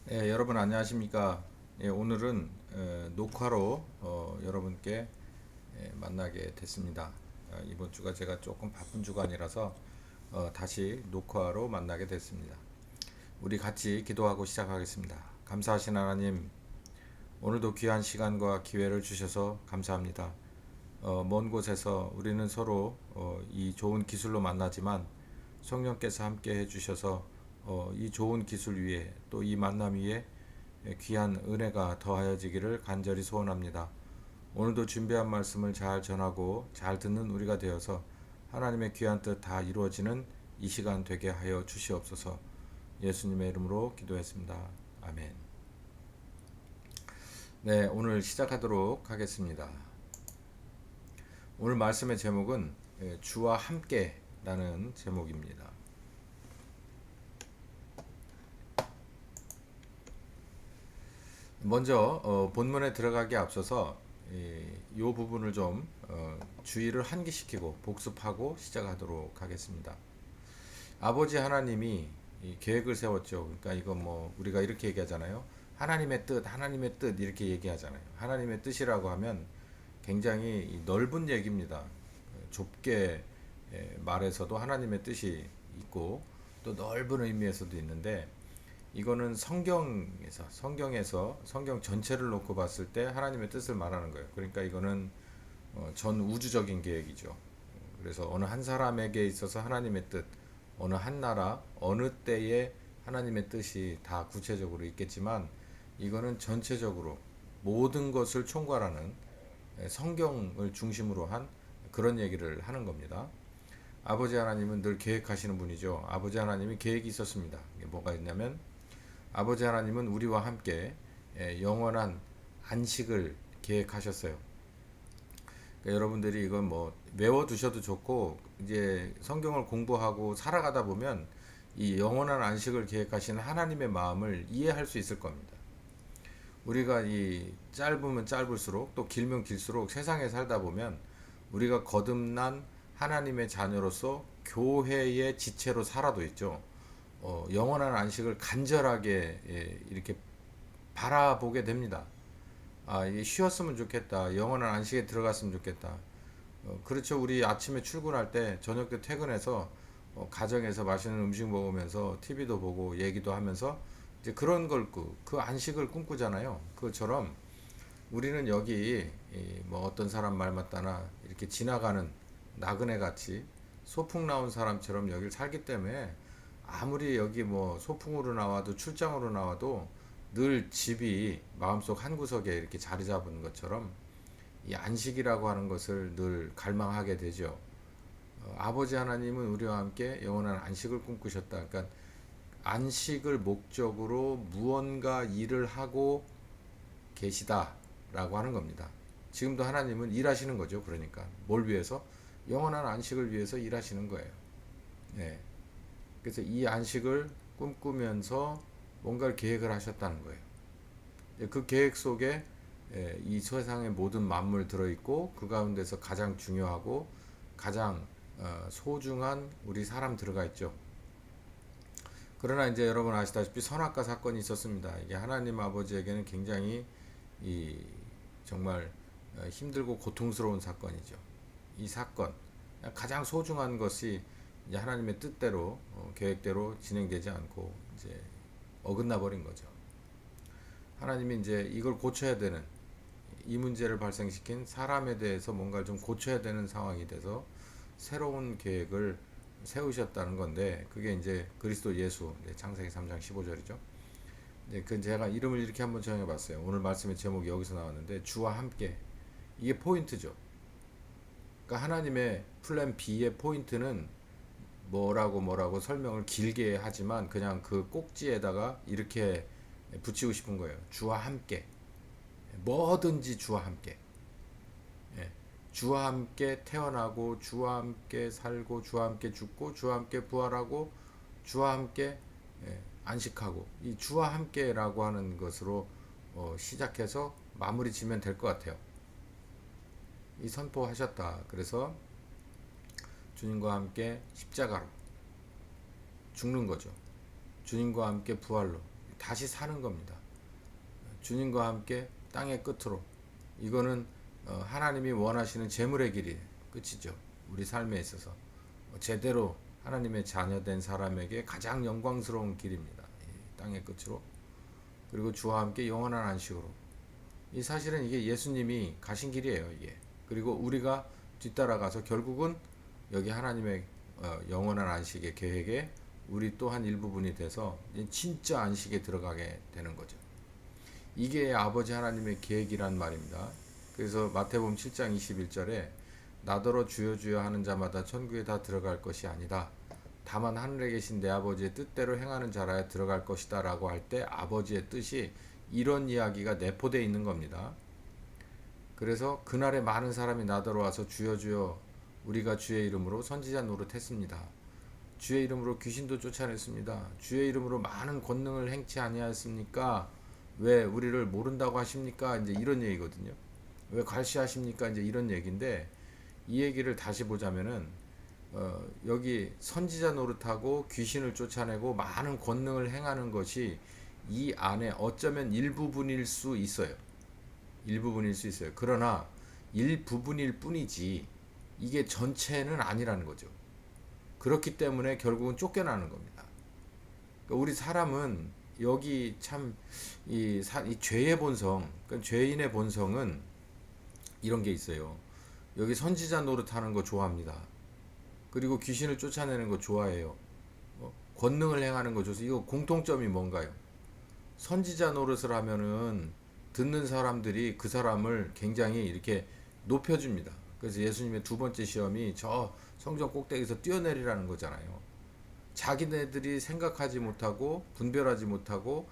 여러분 안녕하십니까? 오늘은 녹화로 여러분께 만나게 됐습니다. 이번 주가 제가 조금 바쁜 주간이라서 다시 녹화로 만나게 됐습니다. 우리 같이 기도하고 시작하겠습니다. 감사하신 하나님, 오늘도 귀한 시간과 기회를 주셔서 감사합니다. 먼 곳에서 우리는 서로 이 좋은 기술로 만나지만 성령께서 함께 해주셔서 이 좋은 기술 위에 또 이 만남 위에 귀한 은혜가 더하여지기를 간절히 소원합니다. 오늘도 준비한 말씀을 잘 전하고 잘 듣는 우리가 되어서 하나님의 귀한 뜻 다 이루어지는 이 시간 되게 하여 주시옵소서. 예수님의 이름으로 기도했습니다. 아멘. 네, 오늘 시작하도록 하겠습니다. 오늘 말씀의 제목은 주와 함께라는 제목입니다. 먼저 본문에 들어가기 앞서서 이 부분을 좀 주의를 환기시키고 복습하고 시작하도록 하겠습니다. 아버지 하나님이 이 계획을 세웠죠. 그러니까 이거 뭐 우리가 이렇게 얘기하잖아요. 하나님의 뜻 이렇게 얘기하잖아요. 하나님의 뜻이라고 하면 굉장히 넓은 얘기입니다. 좁게 말해서도 하나님의 뜻이 있고 또 넓은 의미에서도 있는데 이거는 성경에서 성경 전체를 놓고 봤을 때 하나님의 뜻을 말하는 거예요. 그러니까 이거는 전 우주적인 계획이죠. 그래서 어느 한 사람에게 있어서 하나님의 뜻, 어느 한 나라, 어느 때에 하나님의 뜻이 다 구체적으로 있겠지만 이거는 전체적으로 모든 것을 총괄하는 성경을 중심으로 한 그런 얘기를 하는 겁니다. 아버지 하나님은 늘 계획하시는 분이죠. 아버지 하나님이 계획이 있었습니다. 이게 뭐가 있냐면 아버지 하나님은 우리와 함께 영원한 안식을 계획하셨어요. 그러니까 여러분들이 이건 뭐 외워두셔도 좋고 이제 성경을 공부하고 살아가다 보면 이 영원한 안식을 계획하신 하나님의 마음을 이해할 수 있을 겁니다. 우리가 이 짧으면 짧을수록 또 길면 길수록 세상에 살다 보면 우리가 거듭난 하나님의 자녀로서 교회의 지체로 살아도 있죠. 영원한 안식을 간절하게 이렇게 바라보게 됩니다. 아, 이게 쉬었으면 좋겠다. 영원한 안식에 들어갔으면 좋겠다. 그렇죠. 우리 아침에 출근할 때 저녁 때 퇴근해서 가정에서 맛있는 음식 먹으면서 TV도 보고 얘기도 하면서 이제 그런 걸 그 안식을 꿈꾸잖아요. 그것처럼 우리는 여기 뭐 어떤 사람 말 맞다나 이렇게 지나가는 나그네 같이 소풍 나온 사람처럼 여기를 살기 때문에 아무리 여기 뭐 소풍으로 나와도 출장으로 나와도 늘 집이 마음속 한 구석에 이렇게 자리 잡은 것처럼 이 안식이라고 하는 것을 늘 갈망하게 되죠. 아버지 하나님은 우리와 함께 영원한 안식을 꿈꾸셨다. 그러니까 안식을 목적으로 무언가 일을 하고 계시다라고 하는 겁니다. 지금도 하나님은 일하시는 거죠. 그러니까 뭘 위해서? 영원한 안식을 위해서 일하시는 거예요. 네. 그래서 이 안식을 꿈꾸면서 뭔가를 계획을 하셨다는 거예요. 그 계획 속에 이 세상의 모든 만물 들어있고 그 가운데서 가장 중요하고 가장 소중한 우리 사람 들어가 있죠. 그러나 이제 여러분 아시다시피 선악과 사건이 있었습니다. 이게 하나님 아버지에게는 굉장히 이 정말 힘들고 고통스러운 사건이죠. 이 사건 가장 소중한 것이 이제 하나님의 뜻대로 계획대로 진행되지 않고 이제 어긋나 버린 거죠. 하나님이 이제 이걸 고쳐야 되는 이 문제를 발생시킨 사람에 대해서 뭔가를 좀 고쳐야 되는 상황이 돼서 새로운 계획을 세우셨다는 건데 그게 이제 그리스도 예수 창세기 3장 15절이죠. 그 제가 이름을 이렇게 한번 정해봤어요. 오늘 말씀의 제목이 여기서 나왔는데 주와 함께 이게 포인트죠. 그러니까 하나님의 플랜 B의 포인트는 뭐라고 설명을 길게 하지만 그냥 그 꼭지에다가 이렇게 붙이고 싶은 거예요. 주와 함께. 뭐든지 주와 함께. 예. 주와 함께 태어나고 주와 함께 살고 주와 함께 죽고 주와 함께 부활하고 주와 함께 안식하고 이 주와 함께라고 하는 것으로 시작해서 마무리 지면 될 것 같아요. 이 선포하셨다. 그래서 주님과 함께 십자가로 죽는 거죠. 주님과 함께 부활로 다시 사는 겁니다. 주님과 함께 땅의 끝으로. 이거는 하나님이 원하시는 재물의 길이 끝이죠. 우리 삶에 있어서 제대로 하나님의 자녀된 사람에게 가장 영광스러운 길입니다. 이 땅의 끝으로. 그리고 주와 함께 영원한 안식으로. 이 사실은 이게 예수님이 가신 길이에요. 이게. 그리고 우리가 뒤따라가서 결국은 여기 하나님의 영원한 안식의 계획에 우리 또한 일부분이 돼서 진짜 안식에 들어가게 되는 거죠. 이게 아버지 하나님의 계획이란 말입니다. 그래서 마태복음 7장 21절에 나더러 주여 주여 하는 자마다 천국에 다 들어갈 것이 아니다. 다만 하늘에 계신 내 아버지의 뜻대로 행하는 자라야 들어갈 것이다 라고 할 때 아버지의 뜻이 이런 이야기가 내포되어 있는 겁니다. 그래서 그날에 많은 사람이 나더러 와서 주여 주여 우리가 주의 이름으로 선지자 노릇했습니다. 주의 이름으로 귀신도 쫓아냈습니다. 주의 이름으로 많은 권능을 행치 아니하였습니까? 왜 우리를 모른다고 하십니까? 이제 이런 얘기거든요. 왜 괄시하십니까? 이제 이런 얘기인데 이 얘기를 다시 보자면은 여기 선지자 노릇하고 귀신을 쫓아내고 많은 권능을 행하는 것이 이 안에 어쩌면 일부분일 수 있어요. 일부분일 수 있어요. 그러나 일부분일 뿐이지 이게 전체는 아니라는 거죠. 그렇기 때문에 결국은 쫓겨나는 겁니다. 그러니까 우리 사람은 여기 참 이 죄의 본성, 그러니까 죄인의 본성은 이런 게 있어요. 여기 선지자 노릇하는 거 좋아합니다. 그리고 귀신을 쫓아내는 거 좋아해요. 권능을 행하는 거 좋아해요. 이거 공통점이 뭔가요? 선지자 노릇을 하면은 듣는 사람들이 그 사람을 굉장히 이렇게 높여줍니다. 그래서 예수님의 두 번째 시험이 저 성전 꼭대기에서 뛰어내리라는 거잖아요. 자기네들이 생각하지 못하고 분별하지 못하고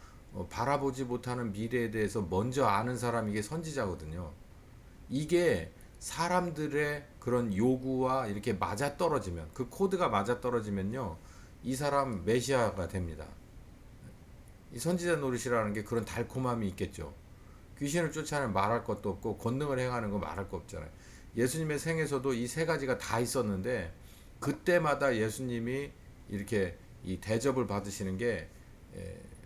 바라보지 못하는 미래에 대해서 먼저 아는 사람이 이게 선지자거든요. 이게 사람들의 그런 요구와 이렇게 맞아떨어지면 그 코드가 맞아떨어지면요 이 사람 메시아가 됩니다. 이 선지자 노릇이라는 게 그런 달콤함이 있겠죠. 귀신을 쫓아내면 말할 것도 없고 권능을 행하는 거 말할 거 없잖아요. 예수님의 생에서도 이 세 가지가 다 있었는데 그때마다 예수님이 이렇게 이 대접을 받으시는 게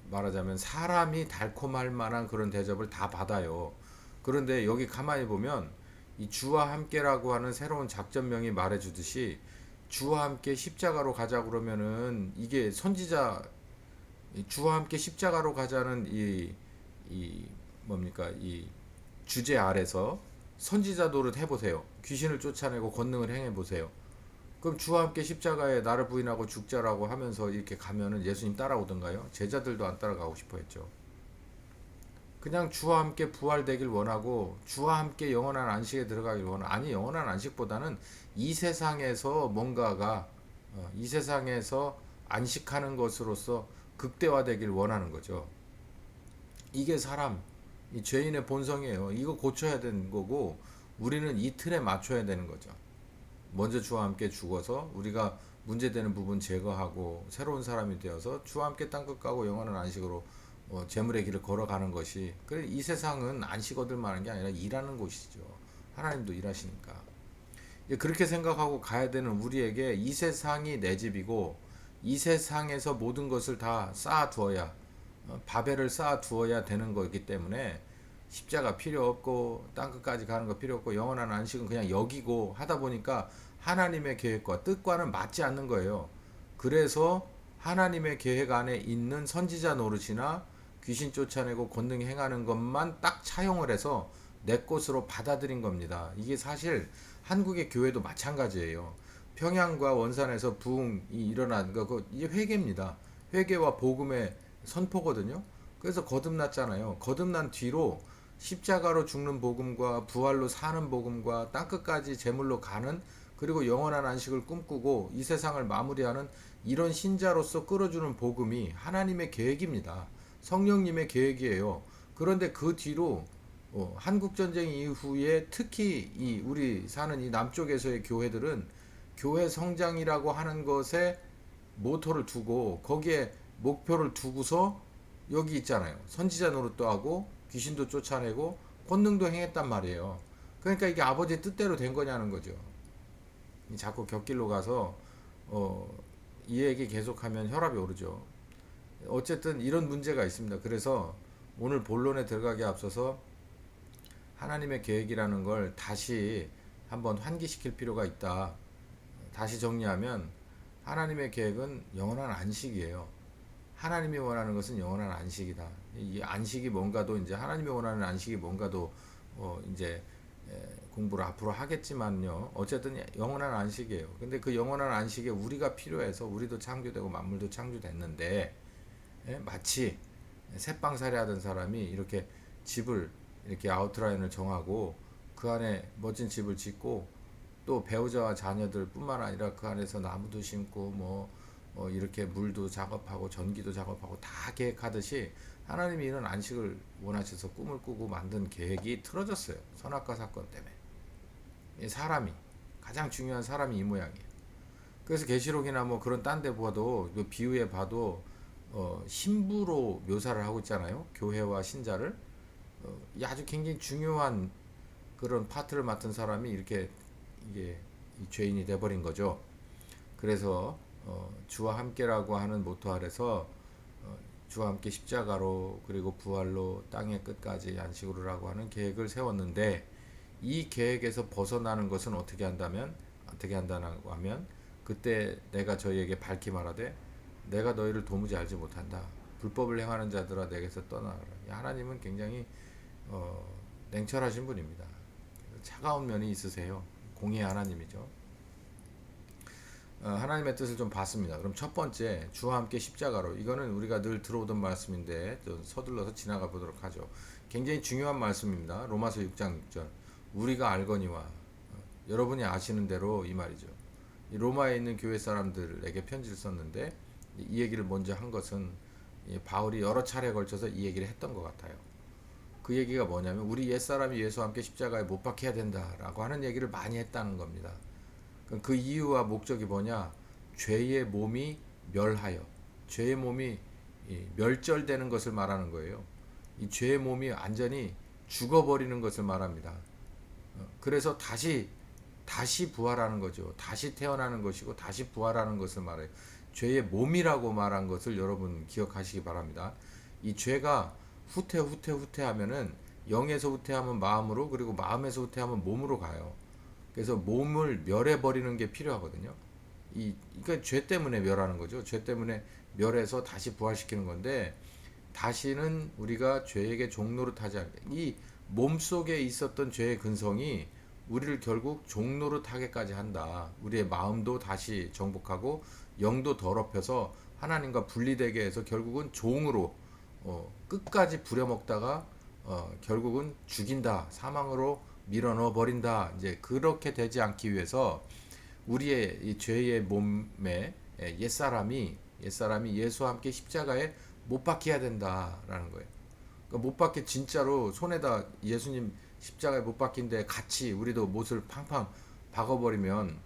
말하자면 사람이 달콤할 만한 그런 대접을 다 받아요. 그런데 여기 가만히 보면 이 주와 함께라고 하는 새로운 작전명이 말해주듯이 주와 함께 십자가로 가자 그러면은 이게 선지자 주와 함께 십자가로 가자는 이 뭡니까 이 주제 아래서 선지자 노릇 해보세요. 귀신을 쫓아내고 권능을 행해보세요. 그럼 주와 함께 십자가에 나를 부인하고 죽자라고 하면서 이렇게 가면은 예수님 따라오던가요? 제자들도 안 따라가고 싶어 했죠. 그냥 주와 함께 부활되길 원하고 주와 함께 영원한 안식에 들어가길 원하고 아니 영원한 안식보다는 이 세상에서 뭔가가 이 세상에서 안식하는 것으로서 극대화되길 원하는 거죠. 이게 사람 이 죄인의 본성이에요. 이거 고쳐야 되는 거고 우리는 이 틀에 맞춰야 되는 거죠. 먼저 주와 함께 죽어서 우리가 문제되는 부분 제거하고 새로운 사람이 되어서 주와 함께 땅끝 가고 영원한 안식으로 재물의 길을 걸어가는 것이 그래 이 세상은 안식 얻을 만한 게 아니라 일하는 곳이죠. 하나님도 일하시니까 그렇게 생각하고 가야 되는 우리에게 이 세상이 내 집이고 이 세상에서 모든 것을 다 쌓아두어야 바벨을 쌓아두어야 되는 거기 때문에 십자가 필요 없고 땅끝까지 가는 거 필요 없고 영원한 안식은 그냥 여기고 하다 보니까 하나님의 계획과 뜻과는 맞지 않는 거예요. 그래서 하나님의 계획 안에 있는 선지자 노릇이나 귀신 쫓아내고 권능 행하는 것만 딱 차용을 해서 내 것으로 받아들인 겁니다. 이게 사실 한국의 교회도 마찬가지예요. 평양과 원산에서 부흥이 일어난 거 이게 회개입니다. 회개와 복음의 선포거든요. 그래서 거듭났잖아요. 거듭난 뒤로 십자가로 죽는 복음과 부활로 사는 복음과 땅끝까지 제물로 가는 그리고 영원한 안식을 꿈꾸고 이 세상을 마무리하는 이런 신자로서 끌어주는 복음이 하나님의 계획입니다. 성령님의 계획이에요. 그런데 그 뒤로 한국전쟁 이후에 특히 이 우리 사는 이 남쪽에서의 교회들은 교회 성장이라고 하는 것에 모토를 두고 거기에 목표를 두고서 여기 있잖아요. 선지자 노릇도 하고 귀신도 쫓아내고 권능도 행했단 말이에요. 그러니까 이게 아버지의 뜻대로 된 거냐는 거죠. 자꾸 곁길로 가서 이 얘기 계속하면 혈압이 오르죠. 어쨌든 이런 문제가 있습니다. 그래서 오늘 본론에 들어가기 앞서서 하나님의 계획이라는 걸 다시 한번 환기시킬 필요가 있다. 다시 정리하면 하나님의 계획은 영원한 안식이에요. 하나님이 원하는 것은 영원한 안식이다. 이 안식이 뭔가도 이제 하나님이 원하는 안식이 뭔가도 이제 공부를 앞으로 하겠지만요. 어쨌든 영원한 안식이에요. 근데 그 영원한 안식에 우리가 필요해서 우리도 창조되고 만물도 창조됐는데 마치 새빵살이 하던 사람이 이렇게 집을 이렇게 아웃라인을 정하고 그 안에 멋진 집을 짓고 또 배우자와 자녀들 뿐만 아니라 그 안에서 나무도 심고 이렇게 물도 작업하고 전기도 작업하고 다 계획하듯이 하나님이 이런 안식을 원하셔서 꿈을 꾸고 만든 계획이 틀어졌어요. 선악과 사건 때문에. 이 사람이 가장 중요한 사람이 이 모양이에요. 그래서 계시록이나 뭐 그런 딴 데 봐도 그 비유에 봐도 신부로 묘사를 하고 있잖아요. 교회와 신자를 이 아주 굉장히 중요한 그런 파트를 맡은 사람이 이렇게 이게 이 죄인이 돼버린 거죠. 그래서 주와 함께라고 하는 모토 아래서 주와 함께 십자가로 그리고 부활로 땅의 끝까지 안식으로라고 하는 계획을 세웠는데 이 계획에서 벗어나는 것은 어떻게 한다고 하면 그때 내가 저희에게 밝히 말하되 내가 너희를 도무지 알지 못한다. 불법을 행하는 자들아 내게서 떠나라. 하나님은 굉장히 냉철하신 분입니다. 차가운 면이 있으세요. 공의 하나님이죠. 하나님의 뜻을 좀 봤습니다. 그럼 첫 번째 주와 함께 십자가로 이거는 우리가 늘 들어오던 말씀인데 좀 서둘러서 지나가 보도록 하죠. 굉장히 중요한 말씀입니다. 로마서 6장 6절 우리가 알거니와 여러분이 아시는 대로 이 말이죠. 이 로마에 있는 교회 사람들에게 편지를 썼는데 이 얘기를 먼저 한 것은 바울이 여러 차례에 걸쳐서 이 얘기를 했던 것 같아요. 그 얘기가 뭐냐면 우리 옛사람이 예수와 함께 십자가에 못 박혀야 된다라고 하는 얘기를 많이 했다는 겁니다. 그 이유와 목적이 뭐냐? 죄의 몸이 멸하여 죄의 몸이 멸절되는 것을 말하는 거예요. 이 죄의 몸이 완전히 죽어버리는 것을 말합니다. 그래서 다시 부활하는 거죠. 다시 태어나는 것이고 다시 부활하는 것을 말해요. 죄의 몸이라고 말한 것을 여러분 기억하시기 바랍니다. 이 죄가 후퇴하면은 영에서 후퇴하면 마음으로 그리고 마음에서 후퇴하면 몸으로 가요. 그래서 몸을 멸해버리는 게 필요하거든요. 그러니까 죄 때문에 멸하는 거죠. 죄 때문에 멸해서 다시 부활시키는 건데 다시는 우리가 죄에게 종노릇하지 않게 이 몸속에 있었던 죄의 근성이 우리를 결국 종노릇하게까지 한다. 우리의 마음도 다시 정복하고 영도 더럽혀서 하나님과 분리되게 해서 결국은 종으로 끝까지 부려먹다가 결국은 죽인다. 사망으로 밀어넣어 버린다. 이제 그렇게 되지 않기 위해서 우리의 이 죄의 몸에 옛사람이 예수와 함께 십자가에 못 박혀야 된다라는 거예요. 그러니까 못 박혀 진짜로 손에다 예수님 십자가에 못 박힌데 같이 우리도 못을 팡팡 박아버리면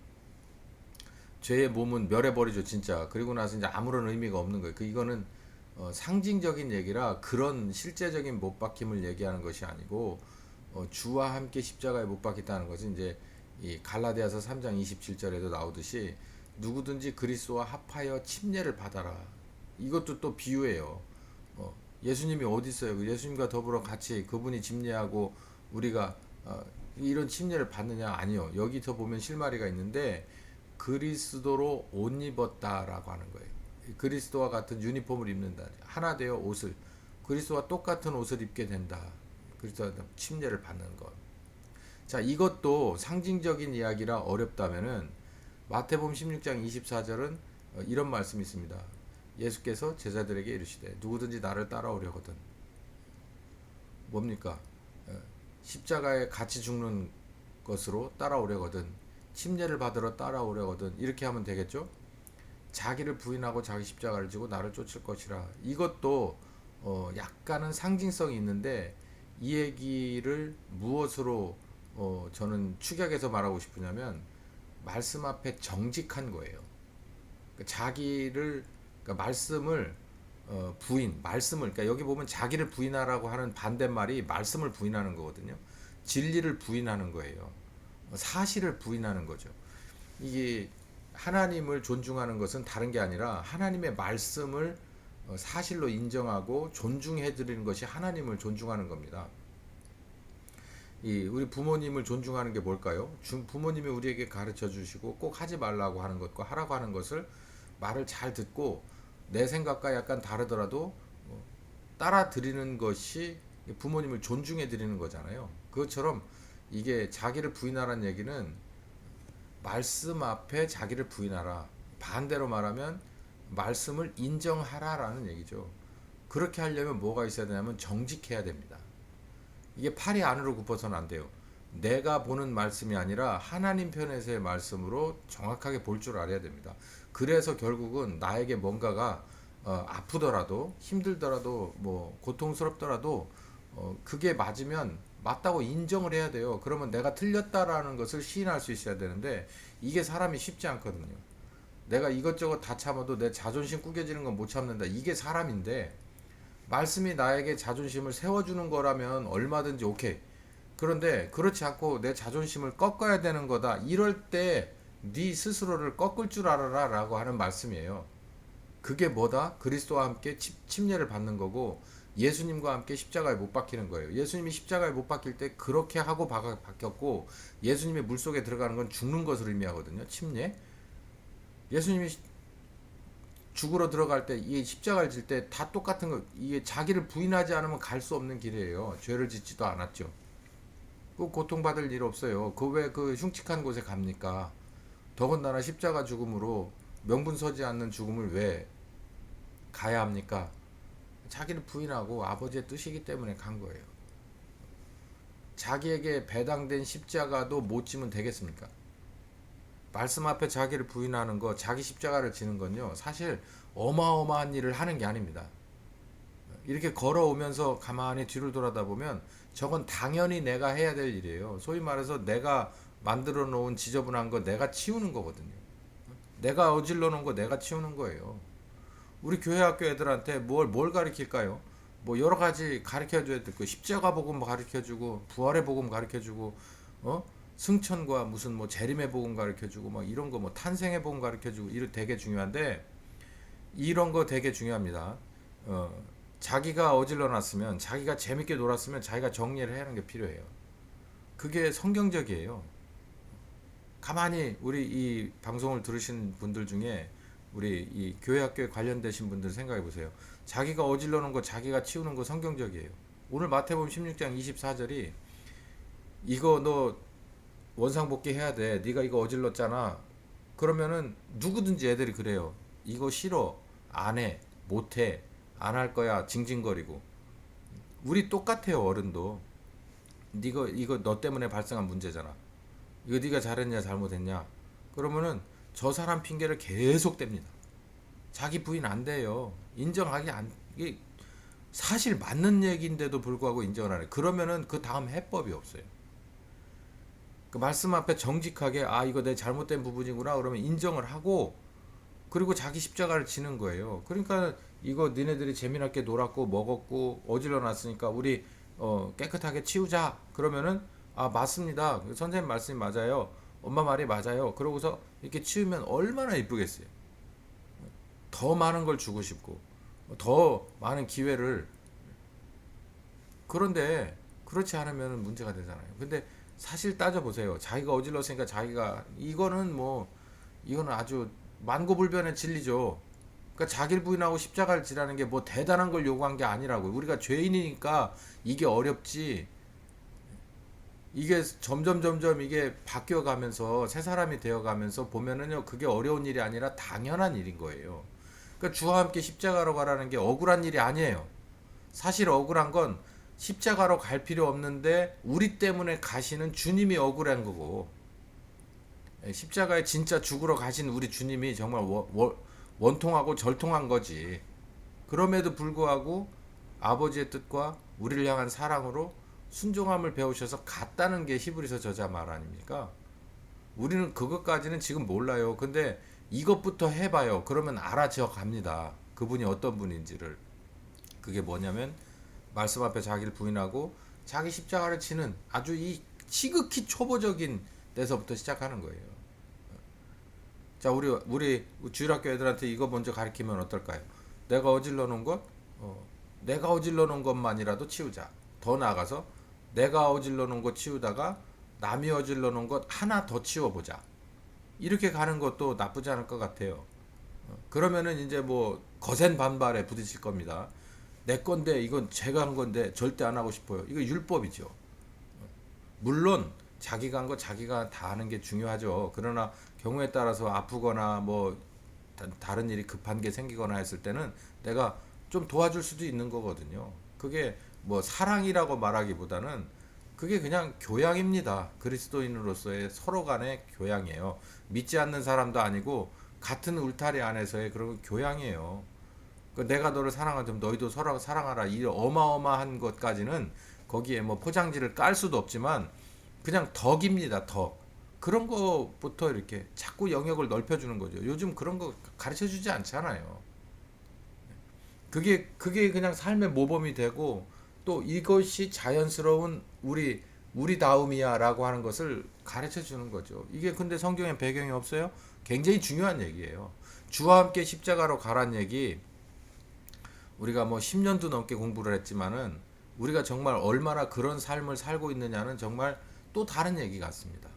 죄의 몸은 멸해버리죠 진짜. 그리고 나서 이제 아무런 의미가 없는 거예요. 이거는 상징적인 얘기라 그런 실제적인 못 박힘을 얘기하는 것이 아니고 주와 함께 십자가에 못 박혔다는 것은 이제 이 갈라디아서 3장 27절에도 나오듯이 누구든지 그리스도와 합하여 침례를 받아라. 이것도 또 비유예요. 예수님이 어디 있어요? 예수님과 더불어 같이 그분이 침례하고 우리가 이런 침례를 받느냐? 아니요. 여기서 보면 실마리가 있는데 그리스도로 옷 입었다라고 하는 거예요. 그리스도와 같은 유니폼을 입는다. 하나 되어 옷을 그리스도와 똑같은 옷을 입게 된다. 그래서 침례를 받는 것. 자, 이것도 상징적인 이야기라 어렵다면은 마태복음 16장 24절은 이런 말씀이 있습니다. 예수께서 제자들에게 이르시되 누구든지 나를 따라오려거든 뭡니까? 십자가에 같이 죽는 것으로 따라오려거든 침례를 받으러 따라오려거든 이렇게 하면 되겠죠? 자기를 부인하고 자기 십자가를 지고 나를 쫓을 것이라. 이것도 약간은 상징성이 있는데 이 얘기를 무엇으로 저는 축약해서 말하고 싶으냐면 말씀 앞에 정직한 거예요. 그러니까 말씀을 그러니까 여기 보면 자기를 부인하라고 하는 반대말이 말씀을 부인하는 거거든요. 진리를 부인하는 거예요. 사실을 부인하는 거죠. 이게 하나님을 존중하는 것은 다른 게 아니라 하나님의 말씀을 사실로 인정하고 존중해 드리는 것이 하나님을 존중하는 겁니다. 우리 부모님을 존중하는 게 뭘까요? 부모님이 우리에게 가르쳐 주시고 꼭 하지 말라고 하는 것과 하라고 하는 것을 말을 잘 듣고 내 생각과 약간 다르더라도 따라 드리는 것이 부모님을 존중해 드리는 거잖아요. 그것처럼 이게 자기를 부인하라는 얘기는 말씀 앞에 자기를 부인하라. 반대로 말하면 말씀을 인정하라라는 얘기죠. 그렇게 하려면 뭐가 있어야 되냐면 정직해야 됩니다. 이게 팔이 안으로 굽어서는 안 돼요. 내가 보는 말씀이 아니라 하나님 편에서의 말씀으로 정확하게 볼 줄 알아야 됩니다. 그래서 결국은 나에게 뭔가가 아프더라도 힘들더라도 뭐 고통스럽더라도 그게 맞으면 맞다고 인정을 해야 돼요. 그러면 내가 틀렸다라는 것을 시인할 수 있어야 되는데 이게 사람이 쉽지 않거든요. 내가 이것저것 다 참아도 내 자존심 구겨지는 건 못 참는다. 이게 사람인데 말씀이 나에게 자존심을 세워주는 거라면 얼마든지 오케이. 그런데 그렇지 않고 내 자존심을 꺾어야 되는 거다. 이럴 때 네 스스로를 꺾을 줄 알아라 라고 하는 말씀이에요. 그게 뭐다? 그리스도와 함께 침례를 받는 거고 예수님과 함께 십자가에 못 박히는 거예요. 예수님이 십자가에 못 박힐 때 그렇게 하고 박혔고 예수님이 물속에 들어가는 건 죽는 것을 의미하거든요. 침례. 예수님이 죽으러 들어갈 때 이 십자가를 질 때 다 똑같은 거. 이게 자기를 부인하지 않으면 갈 수 없는 길이에요. 죄를 짓지도 않았죠. 그 고통받을 일 없어요. 그 왜 그 흉측한 곳에 갑니까? 더군다나 십자가 죽음으로 명분서지 않는 죽음을 왜 가야 합니까? 자기를 부인하고 아버지의 뜻이기 때문에 간 거예요. 자기에게 배당된 십자가도 못 지면 되겠습니까? 말씀 앞에 자기를 부인하는 거, 자기 십자가를 지는 건요, 사실 어마어마한 일을 하는 게 아닙니다. 이렇게 걸어오면서 가만히 뒤를 돌아다 보면 저건 당연히 내가 해야 될 일이에요. 소위 말해서 내가 만들어 놓은 지저분한 거 내가 치우는 거거든요. 내가 어질러 놓은 거 내가 치우는 거예요. 우리 교회 학교 애들한테 뭘 가르칠까요? 뭐 여러 가지 가르쳐 줘야 될 거. 십자가 복음 가르쳐 주고 부활의 복음 가르쳐 주고 승천과 무슨 뭐 재림의 복음 가르쳐 주고 막 이런 거 뭐 탄생의 복음 가르쳐 주고 이런 되게 중요한데 이런 거 되게 중요합니다. 자기가 어질러 놨으면 자기가 재밌게 놀았으면 자기가 정리를 해야 하는 게 필요해요. 그게 성경적이에요. 가만히 우리 이 방송을 들으신 분들 중에 우리 이 교회 학교에 관련되신 분들 생각해 보세요. 자기가 어질러 놓은 거 자기가 치우는 거 성경적이에요. 오늘 마태복음 16장 24절이 이거 너 원상복귀 해야 돼. 네가 이거 어질렀잖아. 그러면은 누구든지 애들이 그래요. 이거 싫어. 안 해. 못 해. 안 할 거야. 징징거리고. 우리 똑같아요, 어른도. 이거 너 때문에 발생한 문제잖아. 이거 네가 잘했냐 잘못했냐. 그러면은 저 사람 핑계를 계속 댑니다. 자기 부인 안 돼요. 인정하기 안 이게 사실 맞는 얘기인데도 불구하고 인정을 안 해. 그러면은 그 다음 해법이 없어요. 그 말씀 앞에 정직하게 이거 내 잘못된 부분이구나 그러면 인정을 하고 그리고 자기 십자가를 지는 거예요. 그러니까 이거 니네들이 재미나게 놀았고 먹었고 어질러 놨으니까 우리 깨끗하게 치우자. 그러면은 맞습니다. 선생님 말씀이 맞아요. 엄마 말이 맞아요. 그러고서 이렇게 치우면 얼마나 이쁘겠어요. 더 많은 걸 주고 싶고 더 많은 기회를. 그런데 그렇지 않으면 문제가 되잖아요. 근데 사실 따져보세요. 자기가 어질렀으니까 자기가 이거는 아주 만고불변의 진리죠. 그러니까 자기를 부인하고 십자가를 지라는 게 뭐 대단한 걸 요구한 게 아니라고. 우리가 죄인이니까 이게 어렵지. 이게 점점 이게 바뀌어가면서 새 사람이 되어가면서 보면은요 그게 어려운 일이 아니라 당연한 일인 거예요. 그러니까 주와 함께 십자가로 가라는 게 억울한 일이 아니에요. 사실 억울한 건 십자가로 갈 필요 없는데 우리 때문에 가시는 주님이 억울한 거고 십자가에 진짜 죽으러 가신 우리 주님이 정말 원통하고 절통한 거지. 그럼에도 불구하고 아버지의 뜻과 우리를 향한 사랑으로 순종함을 배우셔서 갔다는 게 히브리서 저자 말 아닙니까? 우리는 그것까지는 지금 몰라요. 근데 이것부터 해봐요. 그러면 알아채어 갑니다. 그분이 어떤 분인지를. 그게 뭐냐면 말씀 앞에 자기를 부인하고 자기 십자가를 치는 아주 이 지극히 초보적인 데서부터 시작하는 거예요. 자, 우리 주일학교 애들한테 이거 먼저 가르치면 어떨까요? 내가 어질러 놓은 것, 내가 어질러 놓은 것만이라도 치우자. 더 나아가서 내가 어질러 놓은 것 치우다가 남이 어질러 놓은 것 하나 더 치워보자. 이렇게 가는 것도 나쁘지 않을 것 같아요. 그러면은 이제 뭐 거센 반발에 부딪힐 겁니다. 내 건데 이건 제가 한 건데 절대 안 하고 싶어요. 이거 율법이죠. 물론 자기가 한 거 자기가 다 하는 게 중요하죠. 그러나 경우에 따라서 아프거나 뭐 다른 일이 급한 게 생기거나 했을 때는 내가 좀 도와줄 수도 있는 거거든요. 그게 뭐 사랑이라고 말하기보다는 그게 그냥 교양입니다. 그리스도인으로서의 서로 간의 교양이에요. 믿지 않는 사람도 아니고 같은 울타리 안에서의 그런 교양이에요. 내가 너를 사랑하면 너희도 서로 사랑하라. 이 어마어마한 것까지는 거기에 뭐 포장지를 깔 수도 없지만 그냥 덕입니다. 덕. 그런 거부터 이렇게 자꾸 영역을 넓혀주는 거죠. 요즘 그런 거 가르쳐 주지 않잖아요. 그게 그냥 삶의 모범이 되고 또 이것이 자연스러운 우리다움이야라고 하는 것을 가르쳐 주는 거죠. 이게 근데 성경에 배경이 없어요? 굉장히 중요한 얘기예요. 주와 함께 십자가로 가란 얘기 우리가 뭐 10년도 넘게 공부를 했지만은 우리가 정말 얼마나 그런 삶을 살고 있느냐는 정말 또 다른 얘기 같습니다.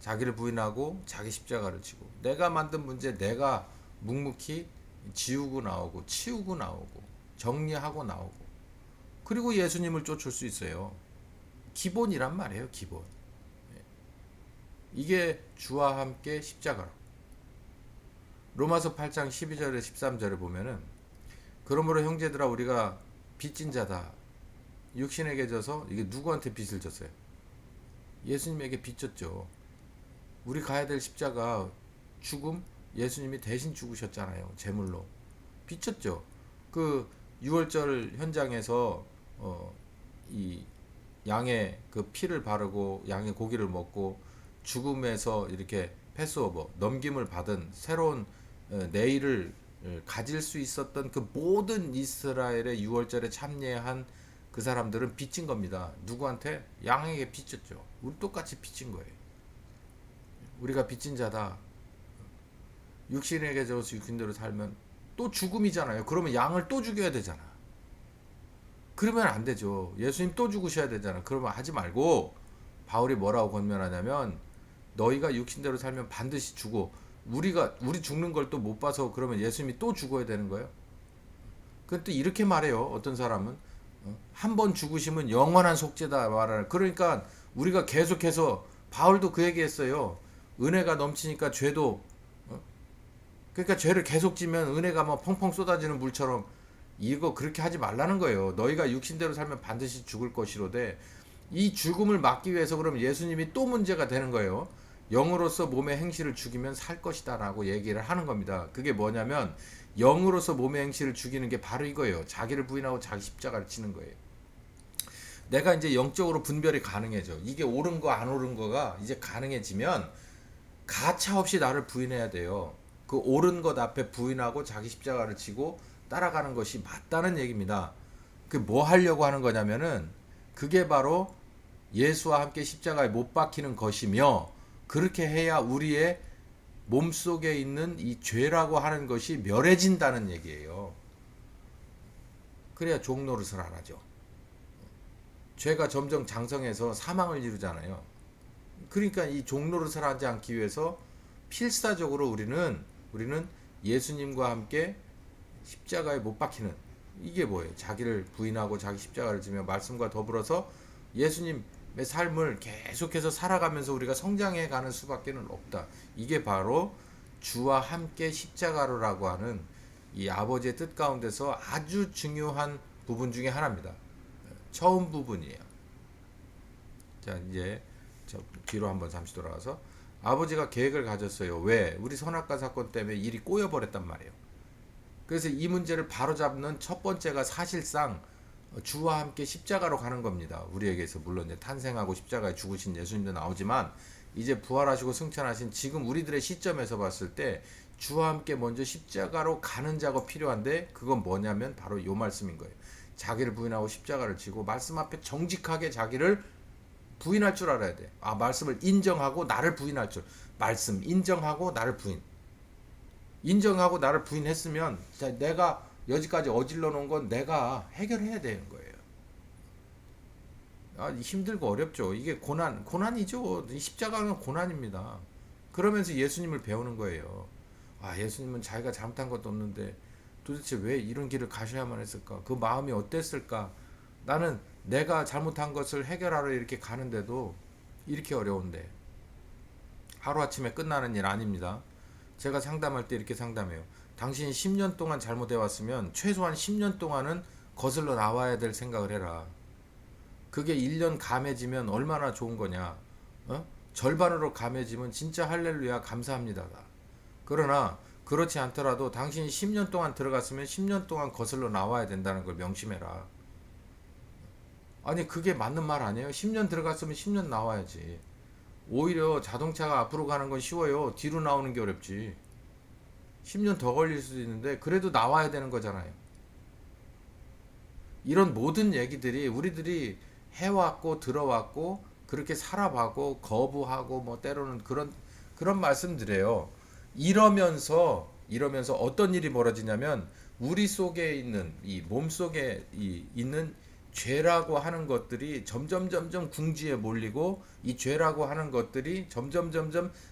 자기를 부인하고 자기 십자가를 지고 내가 만든 문제 내가 묵묵히 지우고 나오고 치우고 나오고 정리하고 나오고 그리고 예수님을 쫓을 수 있어요. 기본이란 말이에요. 기본. 이게 주와 함께 십자가로. 로마서 8장 12절에 13절에 보면은 그러므로 형제들아 우리가 빚진 자다. 육신에게 져서 이게 누구한테 빚을 졌어요? 예수님에게 빚 졌죠. 우리 가야 될 십자가 죽음 예수님이 대신 죽으셨잖아요. 제물로. 빚 졌죠. 그 6월절 현장에서 이 양의 그 피를 바르고 양의 고기를 먹고 죽음에서 이렇게 패스오버 넘김을 받은 새로운 내일을 가질 수 있었던 그 모든 이스라엘의 6월절에 참여한 그 사람들은 빚진 겁니다. 누구한테? 양에게 빚졌죠. 우리 똑같이 빚진 거예요. 우리가 빚진 자다. 육신에게 져서 육신대로 살면 또 죽음이잖아요. 그러면 양을 또 죽여야 되잖아. 그러면 안 되죠. 예수님 또 죽으셔야 되잖아. 그러면 하지 말고 바울이 뭐라고 권면하냐면 너희가 육신대로 살면 반드시 죽어. 우리 죽는 걸 또 못 봐서 그러면 예수님이 또 죽어야 되는 거예요? 그또 이렇게 말해요. 어떤 사람은 한 번 죽으시면 영원한 속죄다 말하는. 그러니까 우리가 계속해서 바울도 그 얘기했어요. 은혜가 넘치니까 죄도 그러니까 죄를 계속 지면 은혜가 뭐 펑펑 쏟아지는 물처럼 이거 그렇게 하지 말라는 거예요. 너희가 육신대로 살면 반드시 죽을 것이로되 이 죽음을 막기 위해서 그럼 예수님이 또 문제가 되는 거예요. 영으로서 몸의 행실을 죽이면 살 것이다 라고 얘기를 하는 겁니다. 그게 뭐냐면 영으로서 몸의 행실을 죽이는 게 바로 이거예요. 자기를 부인하고 자기 십자가를 치는 거예요. 내가 이제 영적으로 분별이 가능해져. 이게 옳은 거 안 옳은 거가 이제 가능해지면 가차 없이 나를 부인해야 돼요. 그 옳은 것 앞에 부인하고 자기 십자가를 지고 따라가는 것이 맞다는 얘기입니다. 그 뭐 하려고 하는 거냐면은 그게 바로 예수와 함께 십자가에 못 박히는 것이며 그렇게 해야 우리의 몸속에 있는 이 죄라고 하는 것이 멸해진다는 얘기예요. 그래야 종노릇을 안 하죠. 죄가 점점 장성해서 사망을 이루잖아요. 그러니까 이 종노릇을 하지 않기 위해서 필사적으로 우리는 예수님과 함께 십자가에 못 박히는 이게 뭐예요? 자기를 부인하고 자기 십자가를 지며 말씀과 더불어서 예수님의 삶을 계속해서 살아가면서 우리가 성장해 가는 수밖에 없다. 이게 바로 주와 함께 십자가로라고 하는 이 아버지의 뜻 가운데서 아주 중요한 부분 중에 하나입니다. 처음 부분이에요. 자, 이제 저 뒤로 한번 잠시 돌아가서 아버지가 계획을 가졌어요. 왜? 우리 선악과 사건 때문에 일이 꼬여버렸단 말이에요. 그래서 이 문제를 바로잡는 첫 번째가 사실상 주와 함께 십자가로 가는 겁니다. 우리에게서 물론 이제 탄생하고 십자가에 죽으신 예수님도 나오지만 이제 부활하시고 승천하신 지금 우리들의 시점에서 봤을 때 주와 함께 먼저 십자가로 가는 작업 필요한데 그건 뭐냐면 바로 요 말씀인 거예요. 자기를 부인하고 십자가를 지고 말씀 앞에 정직하게 자기를 부인할 줄 알아야 돼. 말씀을 인정하고 나를 부인할 줄. 말씀 인정하고 나를 부인. 인정하고 나를 부인했으면 자, 내가 여지까지 어질러 놓은 건 내가 해결해야 되는 거예요. 힘들고 어렵죠. 이게 고난이죠. 십자가는 고난입니다. 그러면서 예수님을 배우는 거예요. 예수님은 자기가 잘못한 것도 없는데 도대체 왜 이런 길을 가셔야만 했을까? 그 마음이 어땠을까? 나는 내가 잘못한 것을 해결하러 이렇게 가는데도 이렇게 어려운데 하루아침에 끝나는 일 아닙니다. 제가 상담할 때 이렇게 상담해요. 당신이 10년 동안 잘못해 왔으면 최소한 10년 동안은 거슬러 나와야 될 생각을 해라. 그게 1년 감해지면 얼마나 좋은 거냐. 절반으로 감해지면 진짜 할렐루야 감사합니다. 그러나 그렇지 않더라도 당신이 10년 동안 들어갔으면 10년 동안 거슬러 나와야 된다는 걸 명심해라. 아니 그게 맞는 말 아니에요? 10년 들어갔으면 10년 나와야지. 오히려 자동차가 앞으로 가는 건 쉬워요. 뒤로 나오는 게 어렵지. 10년 더 걸릴 수도 있는데 그래도 나와야 되는 거잖아요. 이런 모든 얘기들이 우리들이 해왔고 들어왔고 그렇게 살아가고 거부하고 뭐 때로는 그런 말씀드려요. 이러면서 어떤 일이 벌어지냐면 우리 속에 있는 이 몸 속에 있는 죄라고 하는 것들이 점점 궁지에 몰리고 이 죄라고 하는 것들이 점점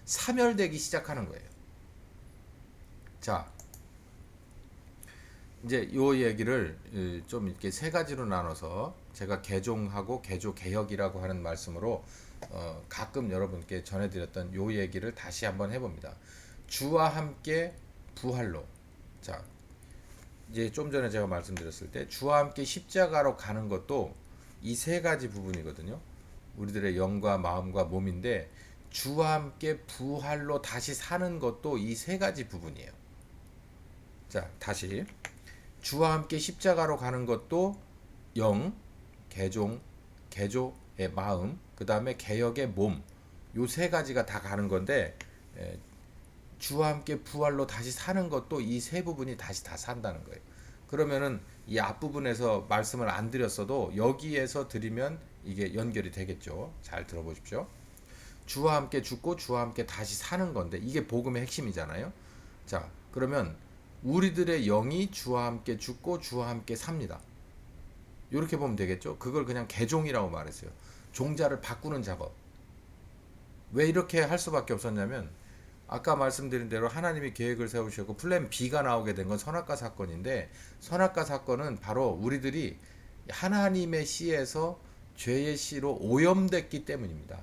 사멸되기 시작하는 거예요. 자, 이제 요 얘기를 좀 이렇게 세 가지로 나눠서 제가 개종하고 개조 개혁이라고 하는 말씀으로 가끔 여러분께 전해드렸던 요 얘기를 다시 한번 해봅니다. 주와 함께 부활로. 자, 이제 좀 전에 제가 말씀드렸을 때 주와 함께 십자가로 가는 것도 이 세 가지 부분이거든요. 우리들의 영과 마음과 몸인데 주와 함께 부활로 다시 사는 것도 이 세 가지 부분이에요. 자, 다시 주와 함께 십자가로 가는 것도 영, 개조의 마음, 그 다음에 개혁의 몸, 요 세 가지가 다 가는 건데 주와 함께 부활로 다시 사는 것도 이 세 부분이 다시 다 산다는 거예요. 그러면은 이 앞부분에서 말씀을 안 드렸어도 여기에서 드리면 이게 연결이 되겠죠. 잘 들어보십시오. 주와 함께 죽고 주와 함께 다시 사는 건데 이게 복음의 핵심이잖아요. 자, 그러면 우리들의 영이 주와 함께 죽고 주와 함께 삽니다. 이렇게 보면 되겠죠. 그걸 그냥 개종이라고 말했어요. 종자를 바꾸는 작업. 왜 이렇게 할 수밖에 없었냐면 아까 말씀드린 대로 하나님이 계획을 세우셨고 플랜 B가 나오게 된 건 선악과 사건인데 선악과 사건은 바로 우리들이 하나님의 씨에서 죄의 씨로 오염됐기 때문입니다.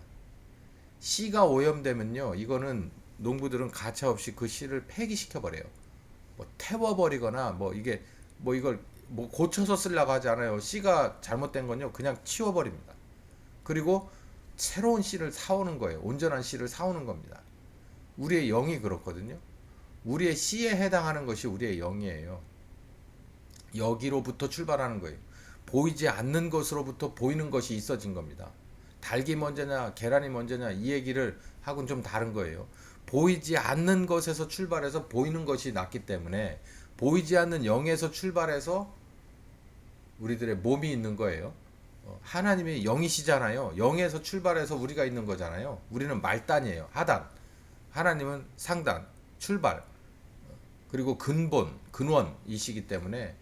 씨가 오염되면요, 이거는 농부들은 가차없이 그 씨를 폐기시켜 버려요. 뭐 태워버리거나 뭐 이게 뭐 이걸 뭐 고쳐서 쓰려고 하지 않아요. 씨가 잘못된 건요, 그냥 치워버립니다. 그리고 새로운 씨를 사오는 거예요. 온전한 씨를 사오는 겁니다. 우리의 영이 그렇거든요. 우리의 씨에 해당하는 것이 우리의 영이에요. 여기로부터 출발하는 거예요. 보이지 않는 것으로부터 보이는 것이 있어진 겁니다. 닭이 먼저냐 계란이 먼저냐 이 얘기를 하고는 좀 다른 거예요. 보이지 않는 것에서 출발해서 보이는 것이 났기 때문에 보이지 않는 영에서 출발해서 우리들의 몸이 있는 거예요. 하나님이 영이시잖아요. 영에서 출발해서 우리가 있는 거잖아요. 우리는 말단이에요. 하단. 하나님은 상단, 출발, 그리고 근본, 근원이시기 때문에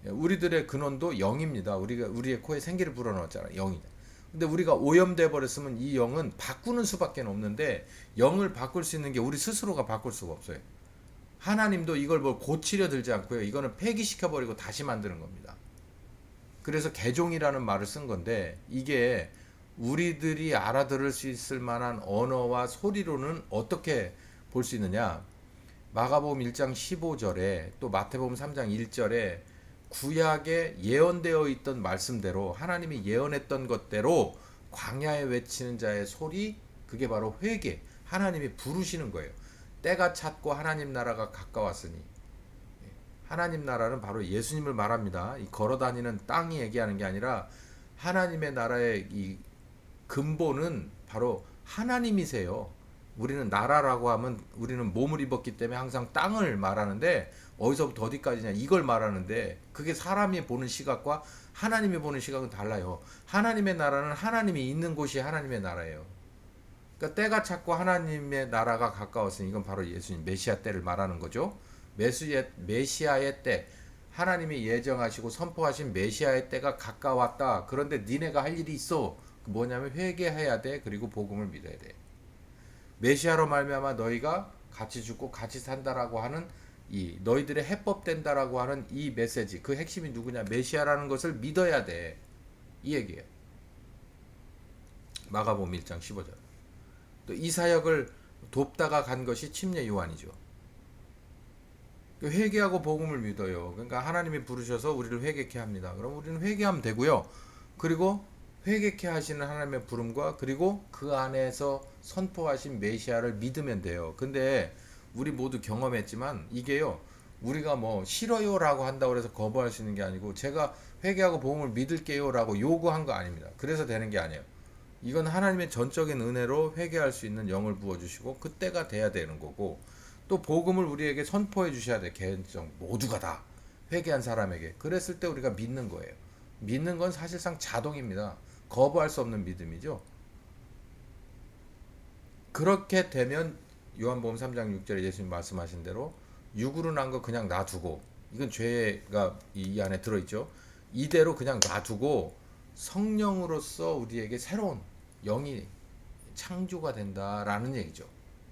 우리들의 근원도 영입니다. 우리의 코에 생기를 불어넣었잖아요. 영이. 근데 우리가 오염돼 버렸으면 이 영은 바꾸는 수밖에 없는데 영을 바꿀 수 있는 게 우리 스스로가 바꿀 수가 없어요. 하나님도 이걸 뭐 고치려 들지 않고요. 이거는 폐기시켜 버리고 다시 만드는 겁니다. 그래서 개종이라는 말을 쓴 건데 이게 우리들이 알아들을 수 있을 만한 언어와 소리로는 어떻게 볼 수 있느냐? 마가복음 1장 15절에 또 마태복음 3장 1절에 구약에 예언되어 있던 말씀대로 하나님이 예언했던 것대로 광야에 외치는 자의 소리, 그게 바로 회개, 하나님이 부르시는 거예요. 때가 찼고 하나님 나라가 가까웠으니. 하나님 나라는 바로 예수님을 말합니다. 이 걸어다니는 땅이 얘기하는 게 아니라 하나님의 나라의 이 근본은 바로 하나님이세요. 우리는 나라라고 하면 우리는 몸을 입었기 때문에 항상 땅을 말하는데 어디서부터 어디까지냐 이걸 말하는데 그게 사람이 보는 시각과 하나님이 보는 시각은 달라요. 하나님의 나라는 하나님이 있는 곳이 하나님의 나라예요. 그러니까 때가 찼고 하나님의 나라가 가까웠으니 이건 바로 예수님 메시아 때를 말하는 거죠. 메시아의 때, 하나님이 예정하시고 선포하신 메시아의 때가 가까웠다. 그런데 니네가 할 일이 있어. 뭐냐면 회개해야 돼. 그리고 복음을 믿어야 돼. 메시아로 말미암아 너희가 같이 죽고 같이 산다라고 하는 이 너희들의 해법된다라고 하는 이 메시지, 그 핵심이 누구냐? 메시아라는 것을 믿어야 돼. 이 얘기예요. 마가복음 1장 15절. 또 이 사역을 돕다가 간 것이 침례 요한이죠. 회개하고 복음을 믿어요. 그러니까 하나님이 부르셔서 우리를 회개케 합니다. 그럼 우리는 회개하면 되고요. 그리고 회개케 하시는 하나님의 부름과 그리고 그 안에서 선포하신 메시아를 믿으면 돼요. 근데 우리 모두 경험했지만 이게요. 우리가 뭐 싫어요라고 한다고 해서 거부할 수 있는 게 아니고, 제가 회개하고 복음을 믿을게요라고 요구한 거 아닙니다. 그래서 되는 게 아니에요. 이건 하나님의 전적인 은혜로 회개할 수 있는 영을 부어주시고 그때가 돼야 되는 거고, 또 복음을 우리에게 선포해 주셔야 돼. 개인적 모두가 다 회개한 사람에게. 그랬을 때 우리가 믿는 거예요. 믿는 건 사실상 자동입니다. 거부할 수 없는 믿음이죠. 그렇게 되면 요한복음 3장 6절에 예수님 말씀하신 대로 육으로 난 거 그냥 놔두고, 이건 죄가 이 안에 들어있죠. 이대로 그냥 놔두고 성령으로서 우리에게 새로운 영이 창조가 된다라는 얘기죠.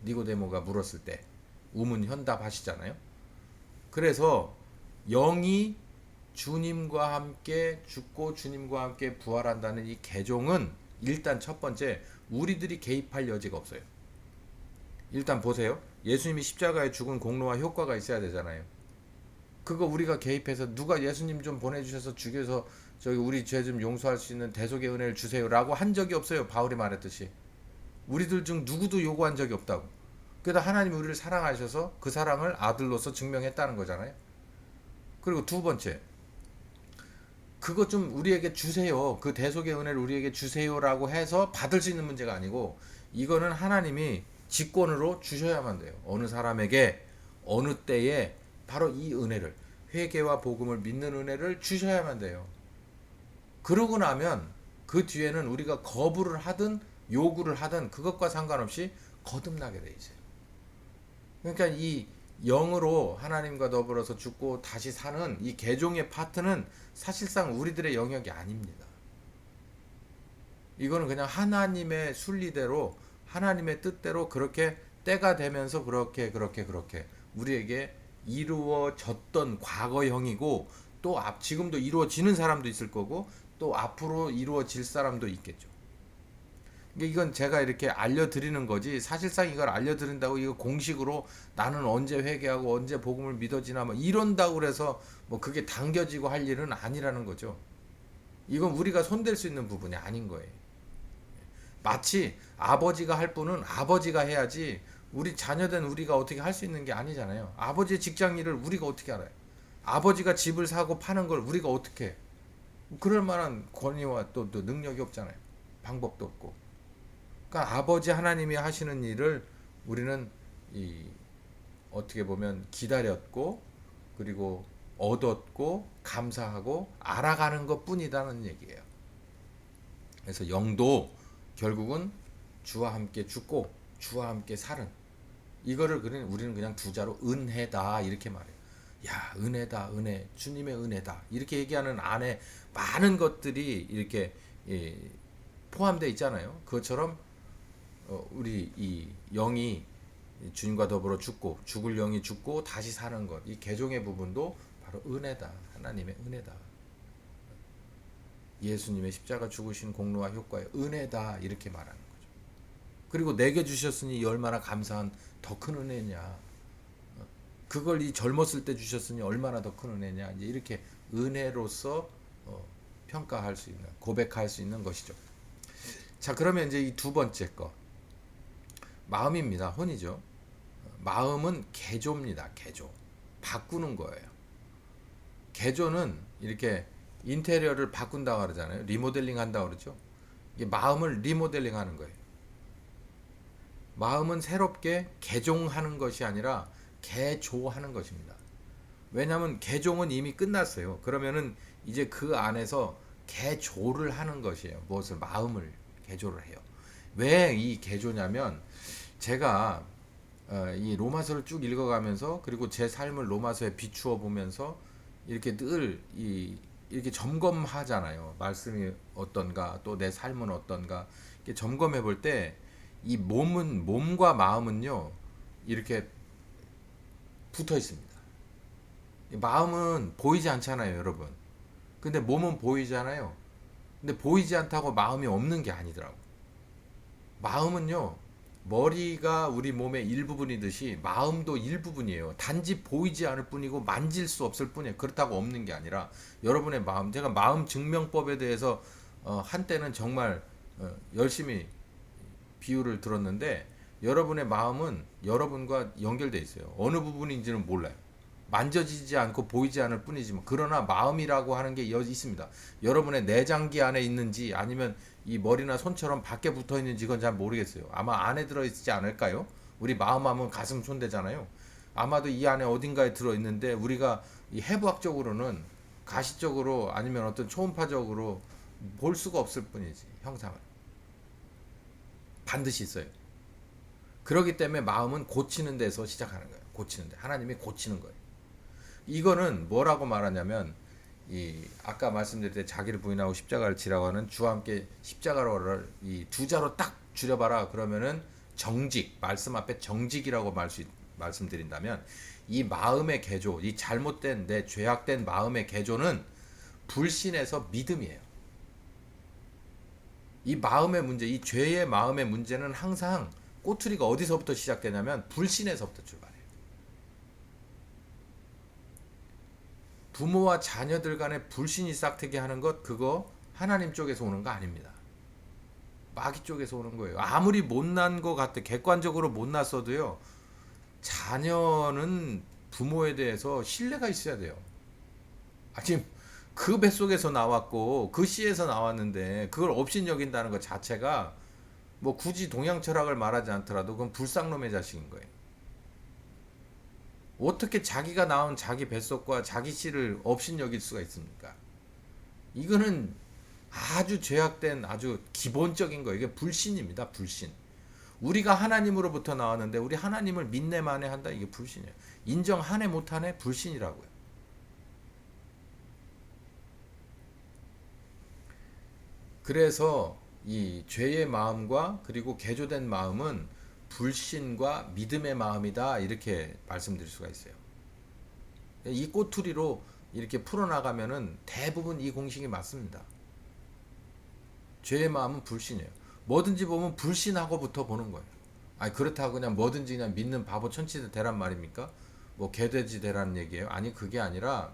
니고데모가 물었을 때 우문현답하시잖아요. 그래서 영이 주님과 함께 죽고 주님과 함께 부활한다는 이 개종은 일단 첫 번째, 우리들이 개입할 여지가 없어요. 일단 보세요. 예수님이 십자가에 죽은 공로와 효과가 있어야 되잖아요. 그거 우리가 개입해서 누가 예수님 좀 보내주셔서 죽여서 저기 우리 죄 좀 용서할 수 있는 대속의 은혜를 주세요라고 한 적이 없어요. 바울이 말했듯이 우리들 중 누구도 요구한 적이 없다고. 그래도 하나님이 우리를 사랑하셔서 그 사랑을 아들로서 증명했다는 거잖아요. 그리고 두 번째, 그거 좀 우리에게 주세요. 그 대속의 은혜를 우리에게 주세요라고 해서 받을 수 있는 문제가 아니고, 이거는 하나님이 직권으로 주셔야만 돼요. 어느 사람에게 어느 때에 바로 이 은혜를, 회개와 복음을 믿는 은혜를 주셔야만 돼요. 그러고 나면 그 뒤에는 우리가 거부를 하든 요구를 하든 그것과 상관없이 거듭나게 돼 있어요. 그러니까 이 영으로 하나님과 더불어서 죽고 다시 사는 이 개종의 파트는 사실상 우리들의 영역이 아닙니다. 이거는 그냥 하나님의 순리대로, 하나님의 뜻대로 그렇게 때가 되면서 그렇게 우리에게 이루어졌던 과거형이고, 또 지금도 이루어지는 사람도 있을 거고 또 앞으로 이루어질 사람도 있겠죠. 이건 제가 이렇게 알려드리는 거지, 사실상 이걸 알려드린다고 이거 공식으로 나는 언제 회개하고 언제 복음을 믿어지나 뭐 이런다고 그래서 뭐 그게 당겨지고 할 일은 아니라는 거죠. 이건 우리가 손댈 수 있는 부분이 아닌 거예요. 마치 아버지가 할 분은 아버지가 해야지 우리 자녀된 우리가 어떻게 할 수 있는 게 아니잖아요. 아버지의 직장 일을 우리가 어떻게 알아요? 아버지가 집을 사고 파는 걸 우리가 어떻게 해? 그럴 만한 권위와 또 능력이 없잖아요. 방법도 없고. 그러니까 아버지 하나님이 하시는 일을 우리는 어떻게 보면 기다렸고 그리고 얻었고 감사하고 알아가는 것뿐이라는 얘기예요. 그래서 영도 결국은 주와 함께 죽고 주와 함께 사는, 이거를 우리는 그냥 두 자로 은혜다 이렇게 말해요. 야, 은혜다, 은혜, 주님의 은혜다 이렇게 얘기하는 안에 많은 것들이 이렇게 포함되어 있잖아요. 그것처럼 우리 이 영이 주님과 더불어 죽고 죽을 영이 죽고 다시 사는 것, 이 개종의 부분도 바로 은혜다, 하나님의 은혜다, 예수님의 십자가 죽으신 공로와 효과의 은혜다 이렇게 말하는 거죠. 그리고 내게 주셨으니 얼마나 감사한 더 큰 은혜냐, 그걸 이 젊었을 때 주셨으니 얼마나 더 큰 은혜냐, 이제 이렇게 은혜로서 평가할 수 있는, 고백할 수 있는 것이죠. 자, 그러면 이제 이 두 번째 거, 마음입니다. 혼이죠. 마음은 개조입니다. 개조. 바꾸는 거예요. 개조는 이렇게 인테리어를 바꾼다고 그러잖아요. 리모델링 한다고 그러죠. 이게 마음을 리모델링 하는 거예요. 마음은 새롭게 개종하는 것이 아니라 개조하는 것입니다. 왜냐하면 개종은 이미 끝났어요. 그러면은 이제 그 안에서 개조를 하는 것이에요. 무엇을? 마음을 개조를 해요. 왜 이 개조냐면, 제가 이 로마서를 쭉 읽어가면서 그리고 제 삶을 로마서에 비추어 보면서 이렇게 늘 이렇게 점검하잖아요. 말씀이 어떤가, 또 내 삶은 어떤가 이렇게 점검해 볼 때 이 몸과 마음은요 이렇게 붙어 있습니다. 마음은 보이지 않잖아요, 여러분. 근데 몸은 보이잖아요. 근데 보이지 않다고 마음이 없는 게 아니더라고. 마음은요, 머리가 우리 몸의 일부분이듯이 마음도 일부분이에요. 단지 보이지 않을 뿐이고 만질 수 없을 뿐이에요. 그렇다고 없는 게 아니라 여러분의 마음, 제가 마음 증명법에 대해서 한때는 정말 열심히 비유를 들었는데 여러분의 마음은 여러분과 연결돼 있어요. 어느 부분인지는 몰라요. 만져지지 않고 보이지 않을 뿐이지만 그러나 마음이라고 하는 게 있습니다. 여러분의 내장기 안에 있는지 아니면 이 머리나 손처럼 밖에 붙어 있는지 그건 잘 모르겠어요. 아마 안에 들어 있지 않을까요? 우리 마음 하면 가슴 손대잖아요. 아마도 이 안에 어딘가에 들어 있는데 우리가 이 해부학적으로는 가시적으로 아니면 어떤 초음파적으로 볼 수가 없을 뿐이지 형상을 반드시 있어요. 그렇기 때문에 마음은 고치는 데서 시작하는 거예요. 고치는 데 하나님이 고치는 거예요. 이거는 뭐라고 말하냐면 이 아까 말씀드릴 때 자기를 부인하고 십자가를 지라고 하는 주와 함께 십자가를 이 두 자로 딱 줄여봐라 그러면은 정직 말씀 앞에 정직이라고 말씀드린다면 이 마음의 개조 이 잘못된 내 죄악된 마음의 개조는 불신에서 믿음이에요. 이 마음의 문제 이 죄의 마음의 문제는 항상 꼬투리가 어디서부터 시작되냐면 불신에서부터 출발해요. 부모와 자녀들 간에 불신이 싹트게 하는 것 그거 하나님 쪽에서 오는 거 아닙니다. 마귀 쪽에서 오는 거예요. 아무리 못난 것 같아 객관적으로 못났어도요. 자녀는 부모에 대해서 신뢰가 있어야 돼요. 지금 그 뱃속에서 나왔고 그 씨에서 나왔는데 그걸 업신여긴다는 것 자체가 뭐 굳이 동양 철학을 말하지 않더라도 그건 불쌍놈의 자식인 거예요. 어떻게 자기가 낳은 자기 뱃속과 자기 씨를 업신여길 수가 있습니까? 이거는 아주 죄악된 아주 기본적인 거 이게 불신입니다. 불신. 우리가 하나님으로부터 나왔는데 우리 하나님을 믿네 만에 한다 이게 불신이에요. 인정하네 못하네 불신이라고요. 그래서 이 죄의 마음과 그리고 개조된 마음은 불신과 믿음의 마음이다 이렇게 말씀드릴 수가 있어요. 이 꼬투리로 이렇게 풀어나가면은 대부분 이 공식이 맞습니다. 죄의 마음은 불신이에요. 뭐든지 보면 불신하고부터 보는 거예요. 아니 그렇다고 그냥 뭐든지 그냥 믿는 바보 천치 되란 말입니까? 뭐 개돼지 되라는 얘기예요? 아니 그게 아니라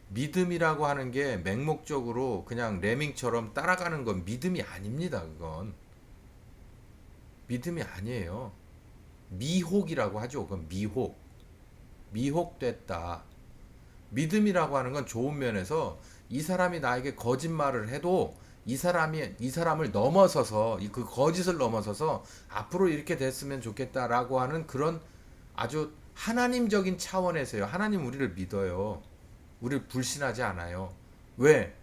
믿음이라고 하는 게 맹목적으로 그냥 레밍처럼 따라가는 건 믿음이 아닙니다. 그건 믿음이 아니에요. 미혹이라고 하죠. 그건 미혹. 미혹됐다. 믿음이라고 하는 건 좋은 면에서 이 사람이 나에게 거짓말을 해도 이 사람을 넘어서서 그 거짓을 넘어서서 앞으로 이렇게 됐으면 좋겠다라고 하는 그런 아주 하나님적인 차원에서요. 하나님 우리를 믿어요. 우리를 불신하지 않아요. 왜?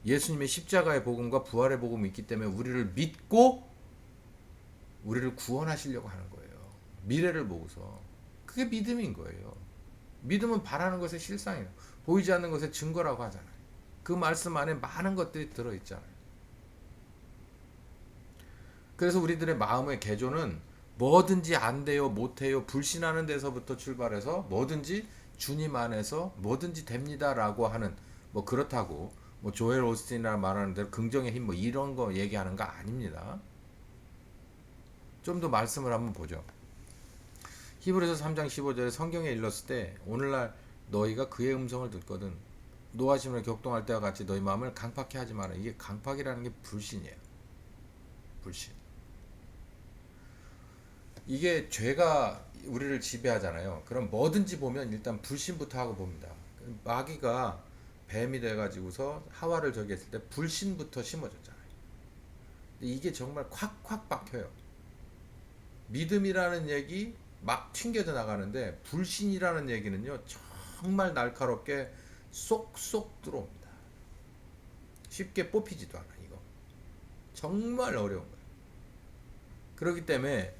예수님의 십자가의 복음과 부활의 복음이 있기 때문에 우리를 믿고 우리를 구원하시려고 하는 거예요. 미래를 보고서. 그게 믿음인 거예요. 믿음은 바라는 것의 실상이에요. 보이지 않는 것의 증거라고 하잖아요. 그 말씀 안에 많은 것들이 들어있잖아요. 그래서 우리들의 마음의 개조는 뭐든지 안 돼요, 못 해요, 불신하는 데서부터 출발해서 뭐든지 주님 안에서 뭐든지 됩니다라고 하는 뭐 그렇다고 뭐 조엘 오스틴이라 말하는 대로 긍정의 힘 뭐 이런 거 얘기하는 거 아닙니다. 좀 더 말씀을 한번 보죠. 히브리서 3장 15절에 성경에 일렀을 때 오늘날 너희가 그의 음성을 듣거든 노하심을 격동할 때와 같이 너희 마음을 강팍해 하지 마라. 이게 강팍이라는 게 불신이에요. 불신. 이게 죄가 우리를 지배하잖아요. 그럼 뭐든지 보면 일단 불신부터 하고 봅니다. 마귀가 뱀이 돼가지고서 하와를 저기 했을 때 불신부터 심어줬잖아요. 근데 이게 정말 콱콱 박혀요. 믿음이라는 얘기 막 튕겨져 나가는데 불신이라는 얘기는요 정말 날카롭게 쏙쏙 들어옵니다. 쉽게 뽑히지도 않아 이거. 정말 어려운 거예요. 그렇기 때문에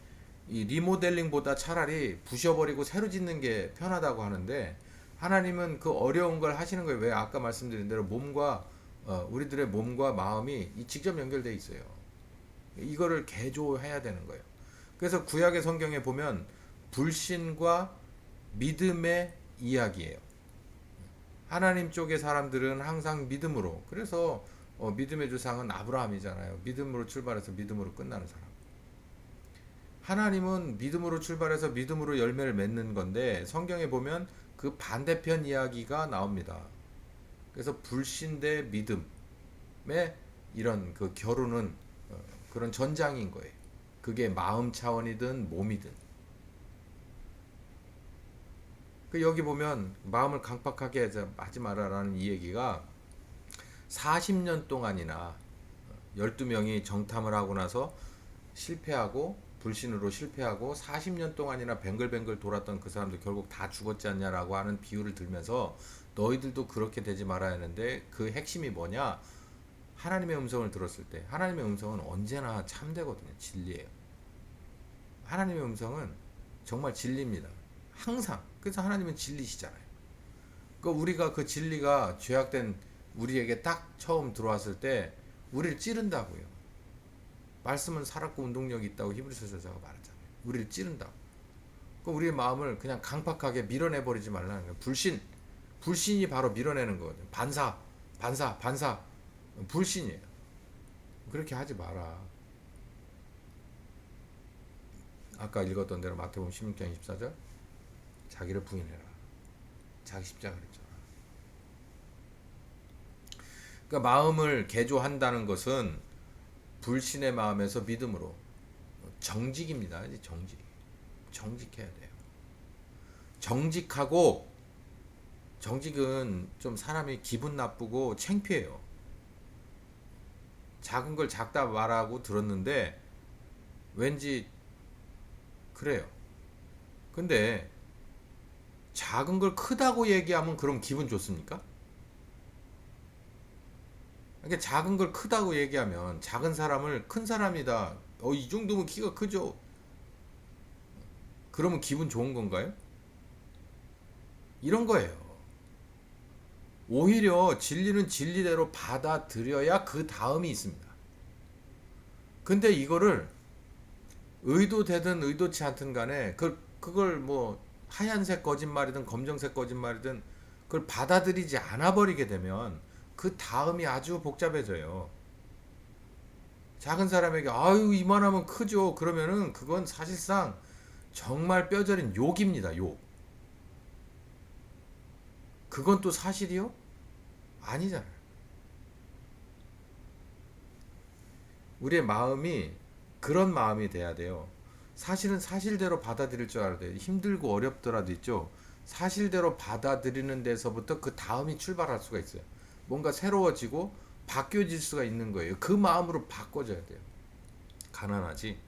이 리모델링보다 차라리 부셔버리고 새로 짓는 게 편하다고 하는데 하나님은 그 어려운 걸 하시는 거예요. 왜 아까 말씀드린 대로 몸과 우리들의 몸과 마음이 직접 연결돼 있어요. 이거를 개조해야 되는 거예요. 그래서 구약의 성경에 보면 불신과 믿음의 이야기예요. 하나님 쪽의 사람들은 항상 믿음으로. 그래서 믿음의 조상은 아브라함이잖아요. 믿음으로 출발해서 믿음으로 끝나는 사람. 하나님은 믿음으로 출발해서 믿음으로 열매를 맺는 건데 성경에 보면 그 반대편 이야기가 나옵니다. 그래서 불신 대 믿음의 이런 그 겨루는 그런 전장인 거예요. 그게 마음 차원이든 몸이든. 그 여기 보면 마음을 강팍하게 하지 말아라는 이 얘기가 40년 동안이나 12명이 정탐을 하고 나서 실패하고 불신으로 실패하고 40년 동안이나 뱅글뱅글 돌았던 그 사람들 결국 다 죽었지 않냐라고 하는 비유를 들면서 너희들도 그렇게 되지 말아야 하는데 그 핵심이 뭐냐? 하나님의 음성을 들었을 때 하나님의 음성은 언제나 참되거든요. 진리예요. 하나님의 음성은 정말 진리입니다. 항상. 그래서 하나님은 진리시잖아요. 그러니까 우리가 그 진리가 죄악된 우리에게 딱 처음 들어왔을 때 우리를 찌른다고요. 말씀은 살았고 운동력이 있다고 히브리서에서 말하잖아요. 우리를 찌른다고. 그러니까 우리의 마음을 그냥 강팍하게 밀어내버리지 말라는 거예요. 불신이 바로 밀어내는 거거든요. 반사. 불신이에요. 그렇게 하지 마라. 아까 읽었던 대로 마태복음 16장 24절 자기를 부인해라. 자기 십자가를 져라. 그러니까 마음을 개조한다는 것은 불신의 마음에서 믿음으로 정직입니다. 정직해야 돼요. 정직은 좀 사람이 기분 나쁘고 창피해요. 작은 걸 작다 말하고 들었는데 왠지 그래요. 근데 작은 걸 크다고 얘기하면 그럼 기분 좋습니까? 그러니까 작은 걸 크다고 얘기하면 작은 사람을 큰 사람이다. 이 정도면 키가 크죠. 그러면 기분 좋은 건가요? 이런 거예요. 오히려 진리는 진리대로 받아들여야 그 다음이 있습니다. 근데 이거를 의도되든 의도치 않든 간에 그걸 뭐 하얀색 거짓말이든 검정색 거짓말이든 그걸 받아들이지 않아 버리게 되면 그 다음이 아주 복잡해져요. 작은 사람에게 아유 이만하면 크죠. 그러면은 그건 사실상 정말 뼈저린 욕입니다. 욕. 그건 또 사실이요? 아니잖아요. 우리의 마음이 그런 마음이 돼야 돼요. 사실은 사실대로 받아들일 줄 알아야 돼요. 힘들고 어렵더라도 있죠. 사실대로 받아들이는 데서부터 그 다음이 출발할 수가 있어요. 뭔가 새로워지고 바뀌어질 수가 있는 거예요. 그 마음으로 바꿔줘야 돼요. 가난하지.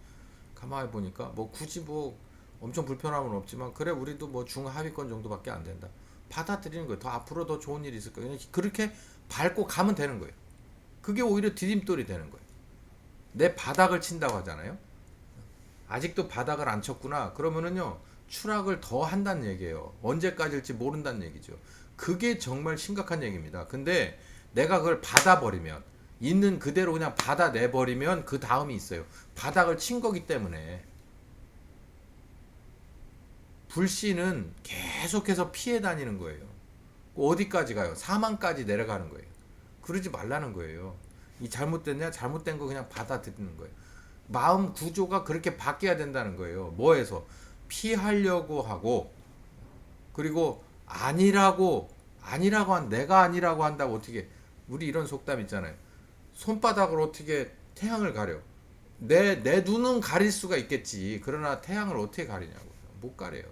가만히 보니까 뭐 굳이 뭐 엄청 불편함은 없지만 그래 우리도 뭐 중하위권 정도밖에 안 된다. 받아들이는 거예요. 더 앞으로 더 좋은 일이 있을 거예요. 그렇게 밟고 가면 되는 거예요. 그게 오히려 디딤돌이 되는 거예요. 내 바닥을 친다고 하잖아요. 아직도 바닥을 안 쳤구나. 그러면은요 추락을 더 한다는 얘기예요. 언제까지일지 모른다는 얘기죠. 그게 정말 심각한 얘기입니다. 근데 내가 그걸 받아버리면 있는 그대로 그냥 받아내버리면 그 다음이 있어요. 바닥을 친 거기 때문에 불신은 계속해서 피해 다니는 거예요. 어디까지 가요? 사망까지 내려가는 거예요. 그러지 말라는 거예요. 이 잘못됐냐? 잘못된 거 그냥 받아들이는 거예요. 마음 구조가 그렇게 바뀌어야 된다는 거예요. 뭐해서? 피하려고 하고 그리고 내가 아니라고 한다고 어떻게 우리 이런 속담 있잖아요. 손바닥으로 어떻게 태양을 가려? 내 눈은 가릴 수가 있겠지. 그러나 태양을 어떻게 가리냐고요. 못 가려요.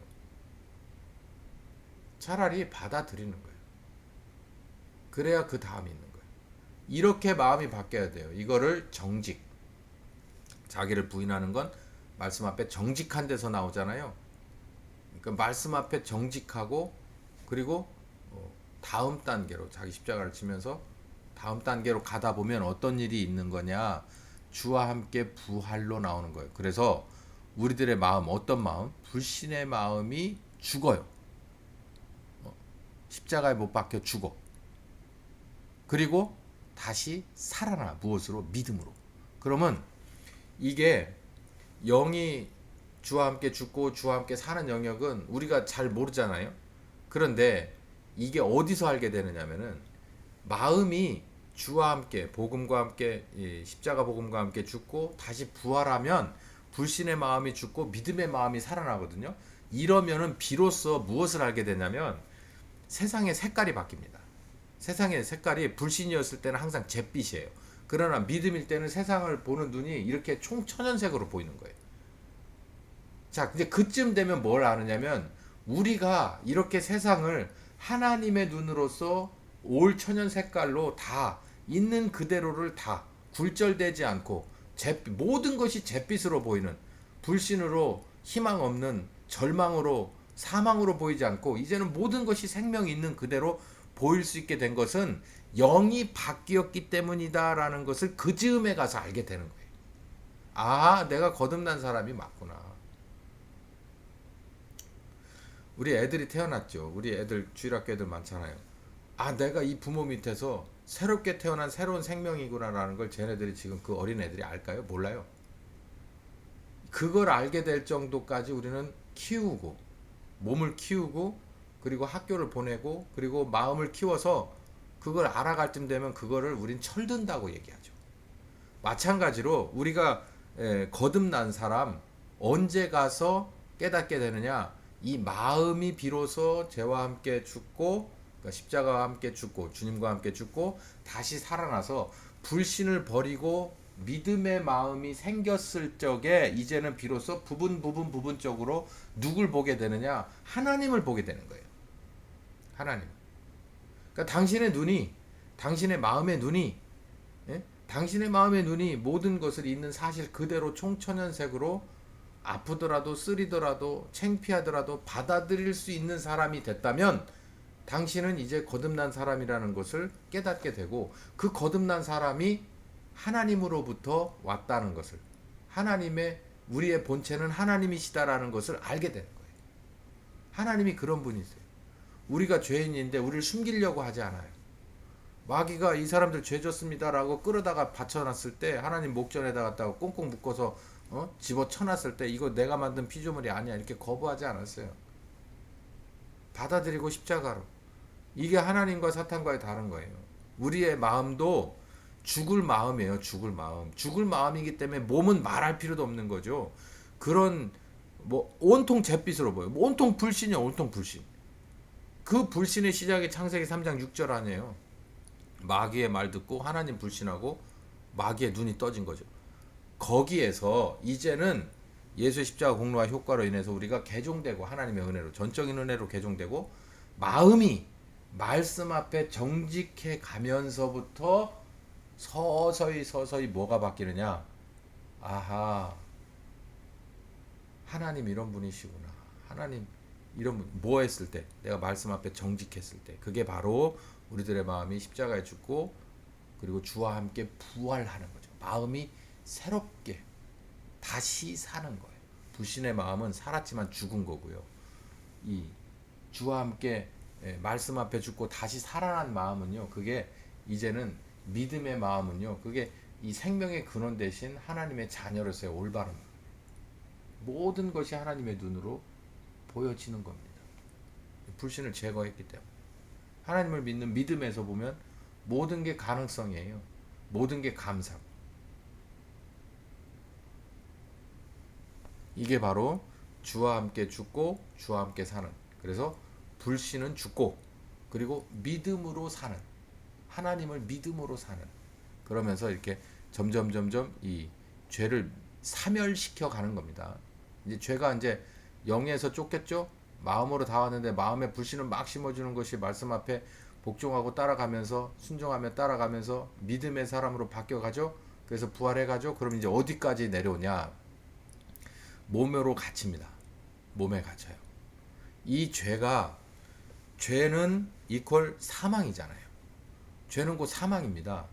차라리 받아들이는 거예요. 그래야 그 다음이 있는 거예요. 이렇게 마음이 바뀌어야 돼요. 이거를 정직. 자기를 부인하는 건 말씀 앞에 정직한 데서 나오잖아요. 그러니까 말씀 앞에 정직하고 그리고 다음 단계로 자기 십자가를 치면서 다음 단계로 가다 보면 어떤 일이 있는 거냐? 주와 함께 부활로 나오는 거예요. 그래서 우리들의 마음, 어떤 마음? 불신의 마음이 죽어요. 십자가에 못 박혀 죽어. 그리고 다시 살아나. 무엇으로? 믿음으로. 그러면 이게 영이 주와 함께 죽고 주와 함께 사는 영역은 우리가 잘 모르잖아요. 그런데 이게 어디서 알게 되느냐면은 마음이 주와 함께 복음과 함께 십자가 복음과 함께 죽고 다시 부활하면 불신의 마음이 죽고 믿음의 마음이 살아나거든요. 이러면은 비로소 무엇을 알게 되냐면 세상의 색깔이 바뀝니다. 세상의 색깔이 불신이었을 때는 항상 잿빛이에요. 그러나 믿음일 때는 세상을 보는 눈이 이렇게 총천연색으로 보이는 거예요. 자, 이제 그쯤 되면 뭘 아느냐면 우리가 이렇게 세상을 하나님의 눈으로서 올 천연 색깔로 다 있는 그대로를 다 굴절되지 않고 모든 것이 잿빛으로 보이는 불신으로 희망 없는 절망으로 사망으로 보이지 않고 이제는 모든 것이 생명이 있는 그대로 보일 수 있게 된 것은 영이 바뀌었기 때문이다라는 것을 그 즈음에 가서 알게 되는 거예요. 아, 내가 거듭난 사람이 맞구나. 우리 애들이 태어났죠. 우리 애들 주일학교 애들 많잖아요. 아, 내가 이 부모 밑에서 새롭게 태어난 새로운 생명이구나라는 걸 쟤네들이 지금 그 어린 애들이 알까요? 몰라요. 그걸 알게 될 정도까지 우리는 키우고 몸을 키우고 그리고 학교를 보내고 그리고 마음을 키워서 그걸 알아갈 쯤 되면 그거를 우린 철든다고 얘기하죠. 마찬가지로 우리가 거듭난 사람 언제 가서 깨닫게 되느냐? 이 마음이 비로소 죄와 함께 죽고 그러니까 십자가와 함께 죽고 주님과 함께 죽고 다시 살아나서 불신을 버리고 믿음의 마음이 생겼을 적에 이제는 비로소 부분적으로 누굴 보게 되느냐? 하나님을 보게 되는 거예요. 하나님. 그러니까 당신의 눈이 당신의 마음의 눈이 예? 당신의 마음의 눈이 모든 것을 있는 사실 그대로 총천연색으로 아프더라도 쓰리더라도 창피하더라도 받아들일 수 있는 사람이 됐다면 당신은 이제 거듭난 사람이라는 것을 깨닫게 되고 그 거듭난 사람이 하나님으로부터 왔다는 것을 하나님의 우리의 본체는 하나님이시다라는 것을 알게 되는 거예요. 하나님이 그런 분이세요. 우리가 죄인인데 우리를 숨기려고 하지 않아요. 마귀가 이 사람들 죄 졌습니다라고 끌어다가 받쳐놨을 때 하나님 목전에다 갖다가 꽁꽁 묶어서 집어 쳐놨을 때 이거 내가 만든 피조물이 아니야 이렇게 거부하지 않았어요. 받아들이고 십자가로. 이게 하나님과 사탄과의 다른 거예요. 우리의 마음도 죽을 마음이에요. 죽을 마음. 죽을 마음이기 때문에 몸은 말할 필요도 없는 거죠. 그런 뭐 온통 잿빛으로 보여요. 온통 불신이요. 온통 불신. 그 불신의 시작이 창세기 3장 6절 아니에요. 마귀의 말 듣고 하나님 불신하고 마귀의 눈이 떠진 거죠. 거기에서 이제는 예수의 십자가 공로와 효과로 인해서 우리가 개종되고 하나님의 은혜로 전적인 은혜로 개종되고 마음이 말씀 앞에 정직해 가면서부터 서서히 뭐가 바뀌느냐? 아하, 하나님 이런 분이시구나. 하나님 이런 분, 뭐 했을 때 내가 말씀 앞에 정직했을 때 그게 바로 우리들의 마음이 십자가에 죽고 그리고 주와 함께 부활하는 거죠. 마음이 새롭게 다시 사는 거예요. 불신의 마음은 살았지만 죽은 거고요. 이 주와 함께 말씀 앞에 죽고 다시 살아난 마음은요. 그게 이제는 믿음의 마음은요. 그게 이 생명의 근원 대신 하나님의 자녀로서의 올바른 모든 것이 하나님의 눈으로 보여지는 겁니다. 불신을 제거했기 때문에 하나님을 믿는 믿음에서 보면 모든 게 가능성이에요. 모든 게 감사고. 이게 바로 주와 함께 죽고 주와 함께 사는. 그래서 불신은 죽고 그리고 믿음으로 사는. 하나님을 믿음으로 사는. 그러면서 이렇게 점점 이 죄를 사멸시켜 가는 겁니다. 이제 죄가 이제 영에서 쫓겼죠. 마음으로 다 왔는데 마음의 불신을 막 심어주는 것이 말씀 앞에 복종하고 따라가면서 순종하며 따라가면서 믿음의 사람으로 바뀌어가죠. 그래서 부활해가죠. 그럼 이제 어디까지 내려오냐? 몸으로 갇힙니다. 몸에 갇혀요. 이 죄는 이퀄 사망이잖아요. 죄는 곧 사망입니다.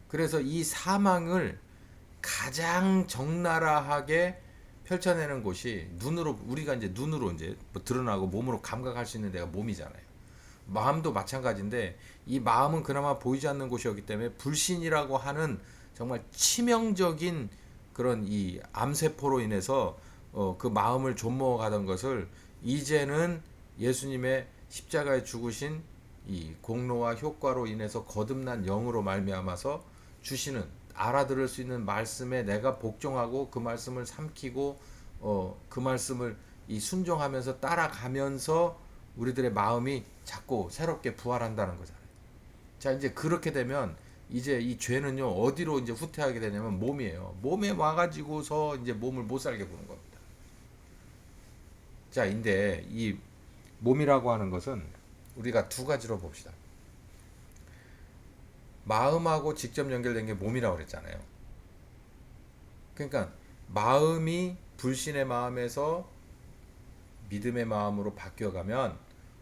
그래서 이 사망을 가장 적나라하게 펼쳐내는 곳이 눈으로 우리가 이제 눈으로 이제 뭐 드러나고 몸으로 감각할 수 있는 데가 몸이잖아요. 마음도 마찬가지인데 이 마음은 그나마 보이지 않는 곳이었기 때문에 불신이라고 하는 정말 치명적인 그런 이 암세포로 인해서 그 마음을 좀먹어가던 것을 이제는 예수님의 십자가에 죽으신 이 공로와 효과로 인해서 거듭난 영으로 말미암아서 주시는 알아들을 수 있는 말씀에 내가 복종하고 그 말씀을 삼키고 그 말씀을 이 순종하면서 따라가면서 우리들의 마음이 자꾸 새롭게 부활한다는 거잖아요. 자, 이제 그렇게 되면 이제 이 죄는요 어디로 이제 후퇴하게 되냐면 몸이에요. 몸에 와가지고서 이제 몸을 못 살게 보는 겁니다. 자, 근데 이 몸이라고 하는 것은 우리가 두 가지로 봅시다. 마음하고 직접 연결된 게 몸이라고 그랬잖아요. 그러니까 마음이 불신의 마음에서 믿음의 마음으로 바뀌어가면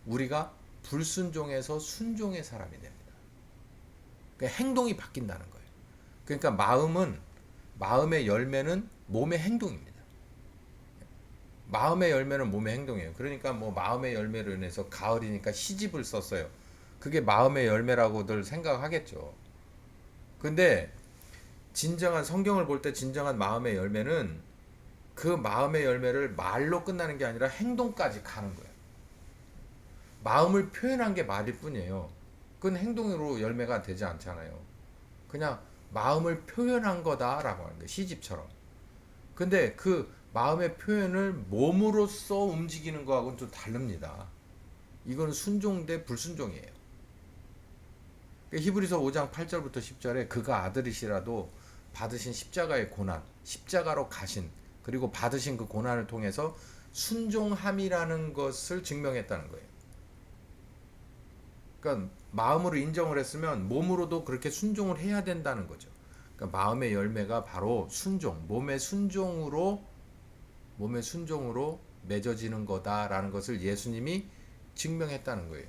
우리가 불순종에서 순종의 사람이 됩니다. 그러니까 행동이 바뀐다는 거예요. 그러니까 마음의 열매는 몸의 행동입니다. 마음의 열매는 몸의 행동이에요. 그러니까 뭐 마음의 열매로 인해서 가을이니까 시집을 썼어요. 그게 마음의 열매라고들 생각하겠죠. 근데 진정한 성경을 볼 때 진정한 마음의 열매는 그 마음의 열매를 말로 끝나는 게 아니라 행동까지 가는 거예요. 마음을 표현한 게 말일 뿐이에요. 그건 행동으로 열매가 되지 않잖아요. 그냥 마음을 표현한 거다라고 하는데 시집처럼. 근데 그 마음의 표현을 몸으로써 움직이는 거하고는 좀 다릅니다. 이거는 순종 대 불순종이에요. 히브리서 5장 8절부터 10절에 그가 아들이시라도 받으신 십자가의 고난, 십자가로 가신 그리고 받으신 그 고난을 통해서 순종함이라는 것을 증명했다는 거예요. 그러니까 마음으로 인정을 했으면 몸으로도 그렇게 순종을 해야 된다는 거죠. 그러니까 마음의 열매가 바로 순종, 몸의 순종으로 맺어지는 거다라는 것을 예수님이 증명했다는 거예요.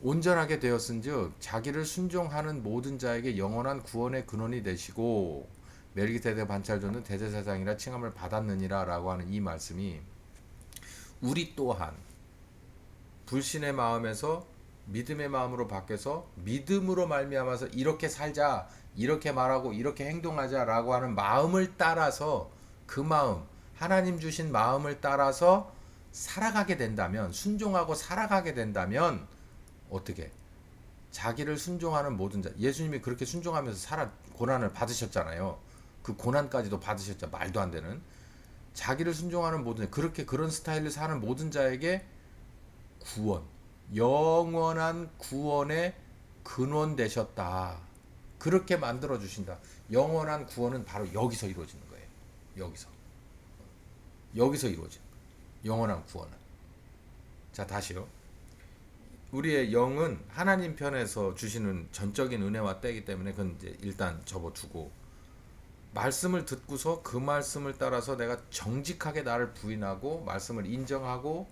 온전하게 되었은즉 자기를 순종하는 모든 자에게 영원한 구원의 근원이 되시고 멜기세덱 반찰조는 대제사장이라 칭함을 받았느니라라고 하는 이 말씀이 우리 또한 불신의 마음에서 믿음의 마음으로 바뀌어서 믿음으로 말미암아서 이렇게 살자, 이렇게 말하고 이렇게 행동하자라고 하는 마음을 따라서 그 마음, 하나님 주신 마음을 따라서 살아가게 된다면, 순종하고 살아가게 된다면 어떻게? 자기를 순종하는 모든 자, 예수님이 그렇게 순종하면서 고난을 받으셨잖아요. 그 고난까지도 받으셨죠. 말도 안 되는. 자기를 순종하는 모든, 그렇게 그런 스타일을 사는 모든 자에게 구원, 영원한 구원의 근원 되셨다. 그렇게 만들어 주신다. 영원한 구원은 바로 여기서 이루어지는 거예요. 여기서 이루어지는 거예요. 영원한 구원은. 자, 다시요. 우리의 영은 하나님 편에서 주시는 전적인 은혜와 때이기 때문에 그건 이제 일단 접어두고 말씀을 듣고서 그 말씀을 따라서 내가 정직하게 나를 부인하고 말씀을 인정하고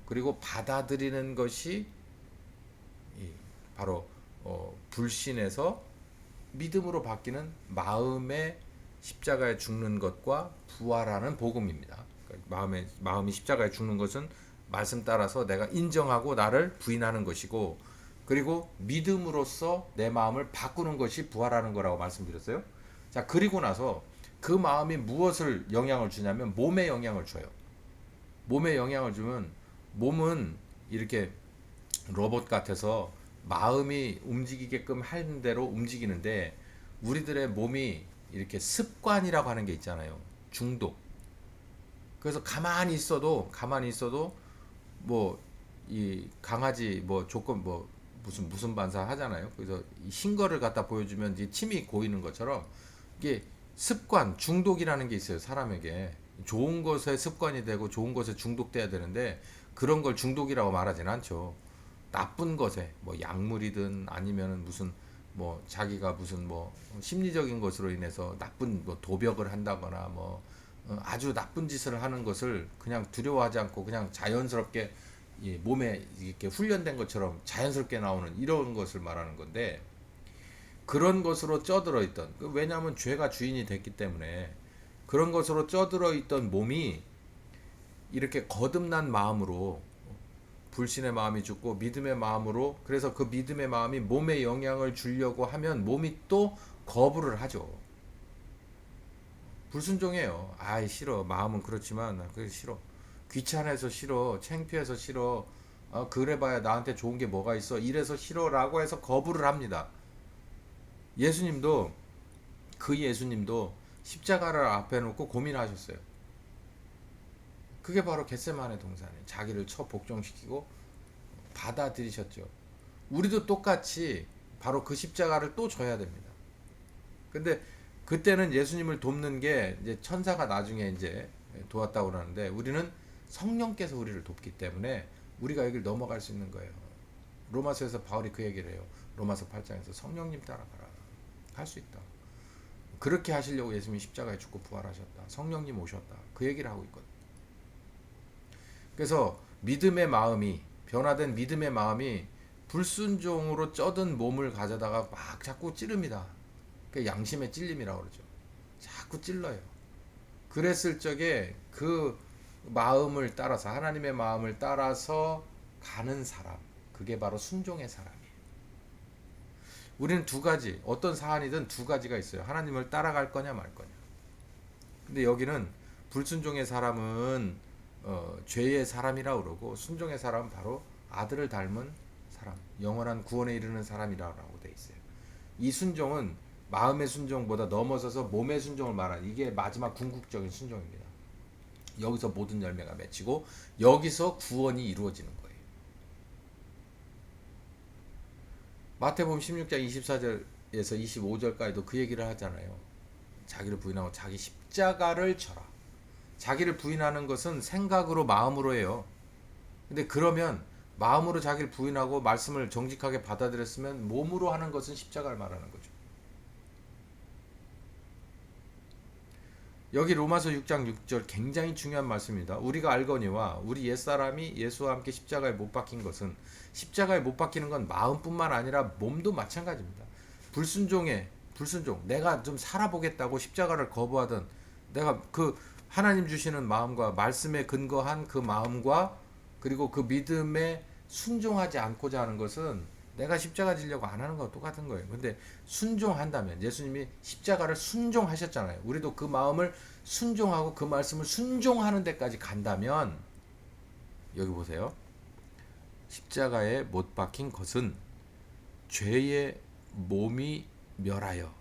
그리고 받아들이는 것이 바로 불신에서 믿음으로 바뀌는 마음의 십자가에 죽는 것과 부활하는 복음입니다. 그러니까 마음이 십자가에 죽는 것은 말씀 따라서 내가 인정하고 나를 부인하는 것이고 그리고 믿음으로써 내 마음을 바꾸는 것이 부활하는 거라고 말씀드렸어요. 자, 그리고 나서 그 마음이 무엇을 영향을 주냐면 몸에 영향을 줘요. 몸에 영향을 주면 몸은 이렇게 로봇 같아서 마음이 움직이게끔 하는 대로 움직이는데 우리들의 몸이 이렇게 습관이라고 하는 게 있잖아요. 중독. 그래서 가만히 있어도 뭐 이 강아지 뭐 조건 뭐 무슨 반사 하잖아요. 그래서 흰 거를 갖다 보여주면 이제 침이 고이는 것처럼 이게 습관, 중독이라는 게 있어요. 사람에게 좋은 것에 습관이 되고 좋은 것에 중독돼야 되는데 그런 걸 중독이라고 말하진 않죠. 나쁜 것에 뭐 약물이든 아니면은 무슨 뭐 자기가 무슨 뭐 심리적인 것으로 인해서 나쁜 뭐 도벽을 한다거나 뭐 아주 나쁜 짓을 하는 것을 그냥 두려워하지 않고 그냥 자연스럽게 몸에 이렇게 훈련된 것처럼 자연스럽게 나오는 이런 것을 말하는 건데 그런 것으로 쪄들어 있던 왜냐하면 죄가 주인이 됐기 때문에 그런 것으로 쪄들어 있던 몸이 이렇게 거듭난 마음으로 불신의 마음이 죽고 믿음의 마음으로, 그래서 그 믿음의 마음이 몸에 영향을 주려고 하면 몸이 또 거부를 하죠. 불순종해요. 아이 싫어. 마음은 그렇지만 나 그게 싫어. 귀찮아서 싫어. 창피해서 싫어. 그래봐야 나한테 좋은 게 뭐가 있어. 이래서 싫어라고 해서 거부를 합니다. 예수님도 그 예수님도 십자가를 앞에 놓고 고민하셨어요. 그게 바로 겟세마네 동산에 자기를 쳐 복종시키고 받아들이셨죠. 우리도 똑같이 바로 그 십자가를 또 져야 됩니다. 근데 그때는 예수님을 돕는 게 이제 천사가 나중에 이제 도왔다고 그러는데, 우리는 성령께서 우리를 돕기 때문에 우리가 여기를 넘어갈 수 있는 거예요. 로마서에서 바울이 그 얘기를 해요. 로마서 8장에서 성령님 따라가라. 할 수 있다. 그렇게 하시려고 예수님이 십자가에 죽고 부활하셨다. 성령님 오셨다. 그 얘기를 하고 있거든. 그래서 믿음의 마음이, 변화된 믿음의 마음이 불순종으로 쪄든 몸을 가져다가 막 자꾸 찌릅니다. 그 양심의 찔림이라고 그러죠. 자꾸 찔러요. 그랬을 적에 그 마음을 따라서, 하나님의 마음을 따라서 가는 사람, 그게 바로 순종의 사람이에요. 우리는 두 가지, 어떤 사안이든 두 가지가 있어요. 하나님을 따라갈 거냐 말 거냐. 근데 여기는 불순종의 사람은 죄의 사람이라고 그러고, 순종의 사람은 바로 아들을 닮은 사람, 영원한 구원에 이르는 사람이라고 돼 있어요. 이 순종은 마음의 순종보다 넘어서서 몸의 순종을 말하는, 이게 마지막 궁극적인 순종입니다. 여기서 모든 열매가 맺히고 여기서 구원이 이루어지는 거예요. 마태복음 16장 24절에서 25절까지도 그 얘기를 하잖아요. 자기를 부인하고 자기 십자가를 져라. 자기를 부인하는 것은 생각으로 마음으로 해요. 근데 그러면 마음으로 자기를 부인하고 말씀을 정직하게 받아들였으면 몸으로 하는 것은 십자가를 말하는 거죠. 여기 로마서 6장 6절 굉장히 중요한 말씀입니다. 우리가 알거니와 우리 옛사람이 예수와 함께 십자가에 못 박힌 것은, 십자가에 못 박히는 건 마음뿐만 아니라 몸도 마찬가지입니다. 불순종, 내가 좀 살아보겠다고 십자가를 거부하던, 내가 그 하나님 주시는 마음과 말씀에 근거한 그 마음과 그리고 그 믿음에 순종하지 않고자 하는 것은 내가 십자가 지려고 안 하는 거 똑같은 거예요. 근데 순종한다면, 예수님이 십자가를 순종하셨잖아요. 우리도 그 마음을 순종하고 그 말씀을 순종하는 데까지 간다면, 여기 보세요. 십자가에 못 박힌 것은 죄의 몸이 멸하여.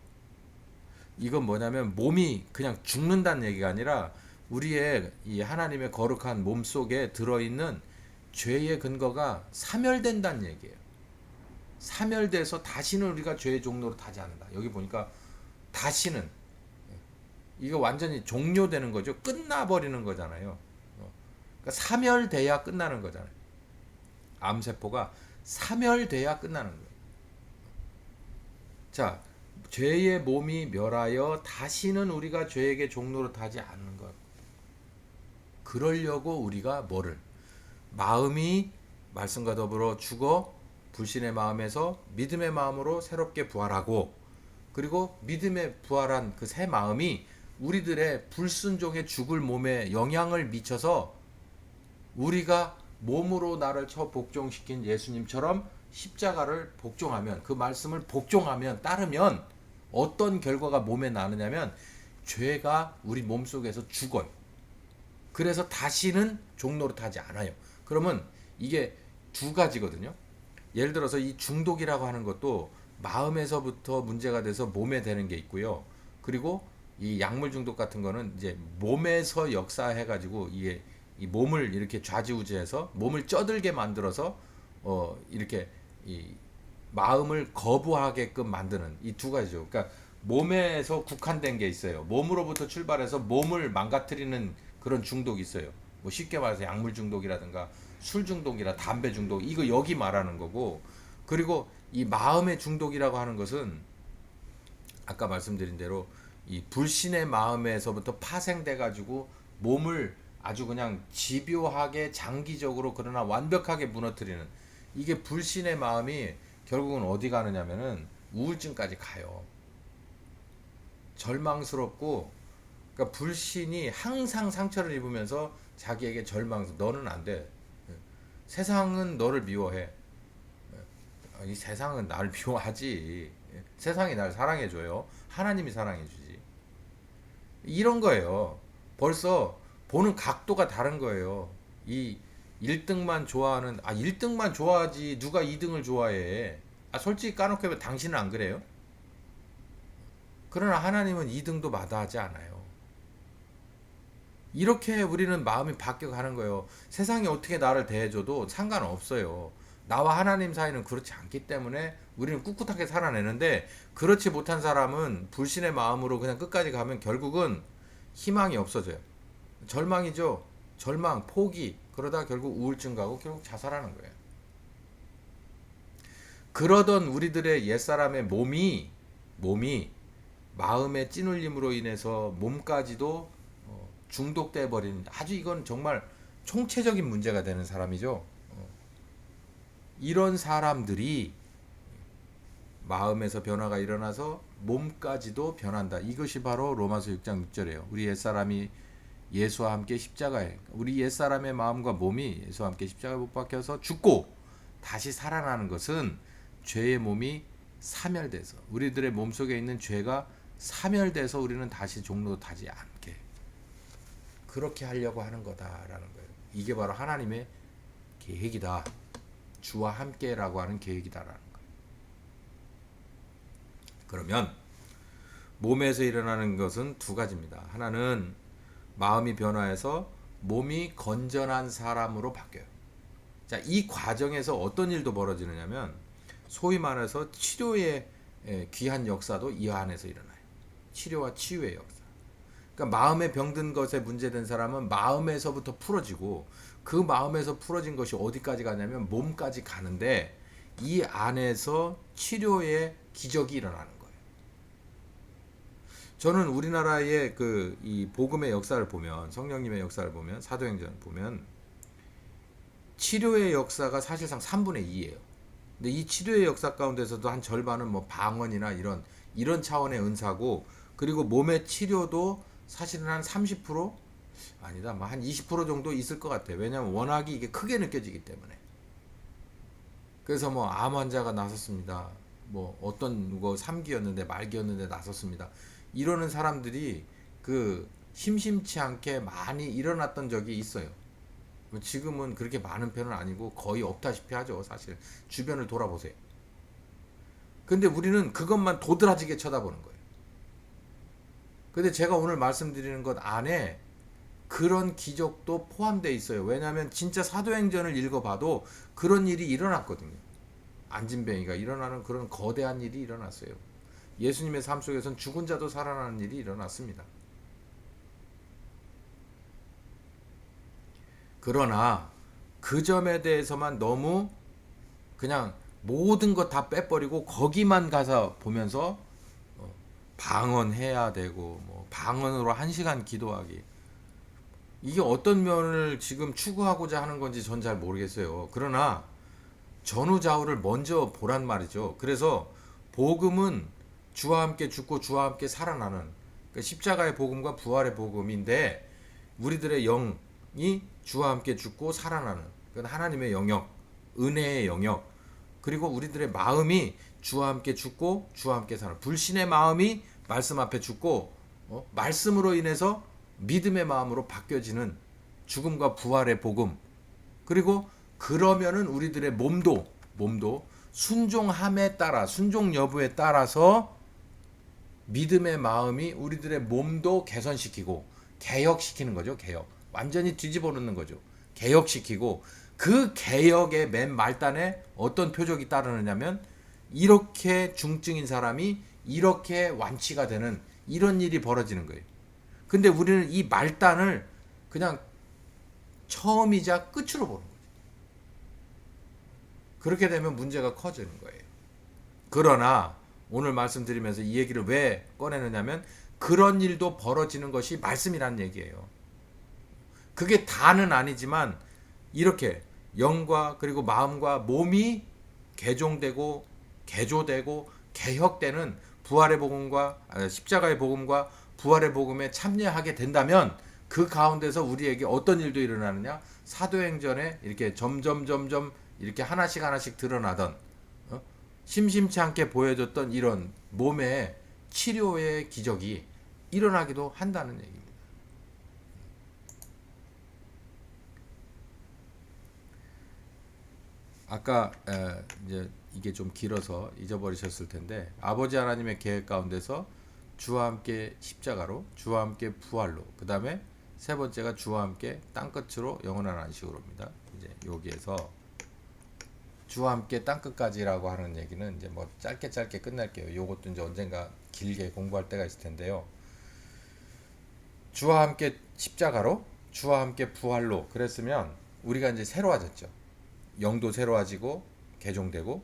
이건 뭐냐면 몸이 그냥 죽는다는 얘기가 아니라 우리의 이 하나님의 거룩한 몸 속에 들어있는 죄의 근거가 사멸된다는 얘기예요. 사멸돼서 다시는 우리가 죄의 종로로 타지 않는다. 여기 보니까 다시는, 이거 완전히 종료되는 거죠. 끝나버리는 거잖아요. 그러니까 사멸돼야 끝나는 거잖아요. 암세포가 사멸돼야 끝나는 거예요. 자, 죄의 몸이 멸하여 다시는 우리가 죄에게 종로로 타지 않는 것. 그러려고 우리가 뭐를? 마음이 말씀과 더불어 죽어 불신의 마음에서 믿음의 마음으로 새롭게 부활하고, 그리고 믿음의 부활한 그 새 마음이 우리들의 불순종의 죽을 몸에 영향을 미쳐서 우리가 몸으로 나를 쳐 복종시킨 예수님처럼 십자가를 복종하면, 그 말씀을 복종하면, 따르면 어떤 결과가 몸에 나느냐면 죄가 우리 몸속에서 죽어요. 그래서 다시는 종로로 타지 않아요. 그러면 이게 두 가지거든요. 예를 들어서 이 중독이라고 하는 것도 마음에서부터 문제가 돼서 몸에 되는 게 있고요. 그리고 이 약물 중독 같은 거는 이제 몸에서 역사해가지고 이게 이 몸을 이렇게 좌지우지해서 몸을 쪄들게 만들어서 이렇게 이 마음을 거부하게끔 만드는, 이 두 가지죠. 그러니까 몸에서 국한된 게 있어요. 몸으로부터 출발해서 몸을 망가뜨리는 그런 중독이 있어요. 뭐 쉽게 말해서 약물 중독이라든가 술 중독이라 담배 중독, 이거 여기 말하는 거고, 그리고 이 마음의 중독이라고 하는 것은 아까 말씀드린 대로 이 불신의 마음에서부터 파생돼 가지고 몸을 아주 그냥 집요하게 장기적으로 그러나 완벽하게 무너뜨리는, 이게 불신의 마음이 결국은 어디 가느냐면은 우울증까지 가요. 절망스럽고 그러니까 불신이 항상 상처를 입으면서 자기에게 절망, 너는 안 돼. 세상은 너를 미워해. 이 세상은 나를 미워하지. 세상이 나를 사랑해줘요. 하나님이 사랑해주지. 이런 거예요. 벌써 보는 각도가 다른 거예요. 이 1등만 좋아하는, 1등만 좋아하지 누가 2등을 좋아해. 솔직히 까놓고 당신은 안 그래요? 그러나 하나님은 2등도 마다하지 않아요. 이렇게 우리는 마음이 바뀌어가는 거예요. 세상이 어떻게 나를 대해줘도 상관없어요. 나와 하나님 사이는 그렇지 않기 때문에 우리는 꿋꿋하게 살아내는데, 그렇지 못한 사람은 불신의 마음으로 그냥 끝까지 가면 결국은 희망이 없어져요. 절망이죠. 절망, 포기. 그러다 결국 우울증 가고 결국 자살하는 거예요. 그러던 우리들의 옛사람의 몸이 마음의 찐울림으로 인해서 몸까지도 중독돼 버리는, 아주 이건 정말 총체적인 문제가 되는 사람이죠. 이런 사람들이 마음에서 변화가 일어나서 몸까지도 변한다. 이것이 바로 로마서 6장 6절이에요. 우리 옛사람이 예수와 함께 십자가에, 우리 옛사람의 마음과 몸이 예수와 함께 십자가에 못 박혀서 죽고 다시 살아나는 것은 죄의 몸이 사멸돼서, 우리들의 몸속에 있는 죄가 사멸돼서 우리는 다시 종로타지 않게 그렇게 하려고 하는 거다라는 거예요. 이게 바로 하나님의 계획이다. 주와 함께라고 하는 계획이다라는 거예요. 그러면 몸에서 일어나는 것은 두 가지입니다. 하나는 마음이 변화해서 몸이 건전한 사람으로 바뀌어요. 자, 이 과정에서 어떤 일도 벌어지느냐면, 소위 말해서 치료의 귀한 역사도 이 안에서 일어나요. 치료와 치유의 역사. 그러니까 마음에 병든 것에 문제된 사람은 마음에서부터 풀어지고, 그 마음에서 풀어진 것이 어디까지 가냐면 몸까지 가는데, 이 안에서 치료의 기적이 일어나는 거예요. 저는 우리나라의 이 복음의 역사를 보면, 성령님의 역사를 보면, 사도행전을 보면 치료의 역사가 사실상 3분의 2예요. 근데 이 치료의 역사 가운데서도 한 절반은 뭐 방언이나 이런 차원의 은사고, 그리고 몸의 치료도 사실은 한 30%? 아니다, 뭐 한 20% 정도 있을 것 같아요. 왜냐하면 워낙에 이게 크게 느껴지기 때문에. 그래서 뭐 암 환자가 나섰습니다. 뭐 어떤 거 3기였는데 말기였는데 나섰습니다. 이러는 사람들이 심심치 않게 많이 일어났던 적이 있어요. 지금은 그렇게 많은 편은 아니고 거의 없다시피 하죠. 사실 주변을 돌아보세요. 근데 우리는 그것만 도드라지게 쳐다보는 거예요. 근데 제가 오늘 말씀드리는 것 안에 그런 기적도 포함되어 있어요. 왜냐하면 진짜 사도행전을 읽어봐도 그런 일이 일어났거든요. 안진뱅이가 일어나는 그런 거대한 일이 일어났어요. 예수님의 삶 속에서는 죽은 자도 살아나는 일이 일어났습니다. 그러나 그 점에 대해서만 너무 그냥 모든 것 다 빼버리고 거기만 가서 보면서 방언해야 되고, 뭐 방언으로 1시간 기도하기, 이게 어떤 면을 지금 추구하고자 하는 건지 전 잘 모르겠어요. 그러나 전후좌우를 먼저 보란 말이죠. 그래서 복음은 주와 함께 죽고 주와 함께 살아나는, 그러니까 십자가의 복음과 부활의 복음인데, 우리들의 영이 주와 함께 죽고 살아나는, 그건 하나님의 영역, 은혜의 영역, 그리고 우리들의 마음이 주와 함께 죽고 주와 함께 사는, 불신의 마음이 말씀 앞에 죽고 말씀으로 인해서 믿음의 마음으로 바뀌어지는 죽음과 부활의 복음. 그리고 그러면은 우리들의 몸도 순종함에 따라, 순종 여부에 따라서 믿음의 마음이 우리들의 몸도 개선시키고 개혁시키는 거죠. 개혁. 완전히 뒤집어 놓는 거죠. 개혁시키고, 그 개혁의 맨 말단에 어떤 표적이 따르느냐면, 이렇게 중증인 사람이 이렇게 완치가 되는 이런 일이 벌어지는 거예요. 근데 우리는 이 말단을 그냥 처음이자 끝으로 보는 거죠. 그렇게 되면 문제가 커지는 거예요. 그러나 오늘 말씀드리면서 이 얘기를 왜 꺼내느냐면, 그런 일도 벌어지는 것이 말씀이라는 얘기예요. 그게 다는 아니지만 이렇게 영과 그리고 마음과 몸이 개종되고 개조되고 개혁되는 부활의 복음과 십자가의 복음과 부활의 복음에 참여하게 된다면 그 가운데서 우리에게 어떤 일도 일어나느냐? 사도행전에 이렇게 점점 이렇게 하나씩 드러나던 심심치 않게 보여줬던 이런 몸의 치료의 기적이 일어나기도 한다는 얘기입니다. 아까 이제 이게 좀 길어서 잊어버리셨을 텐데 아버지 하나님의 계획 가운데서 주와 함께 십자가로, 주와 함께 부활로, 그 다음에 세 번째가 주와 함께 땅끝으로 영원한 안식으로입니다. 이제 여기에서 주와 함께 땅끝까지라고 하는 얘기는 이제 뭐 짧게 끝낼게요. 요것도 이제 언젠가 길게 공부할 때가 있을 텐데요. 주와 함께 십자가로, 주와 함께 부활로 그랬으면 우리가 이제 새로워졌죠. 영도 새로워지고 개종되고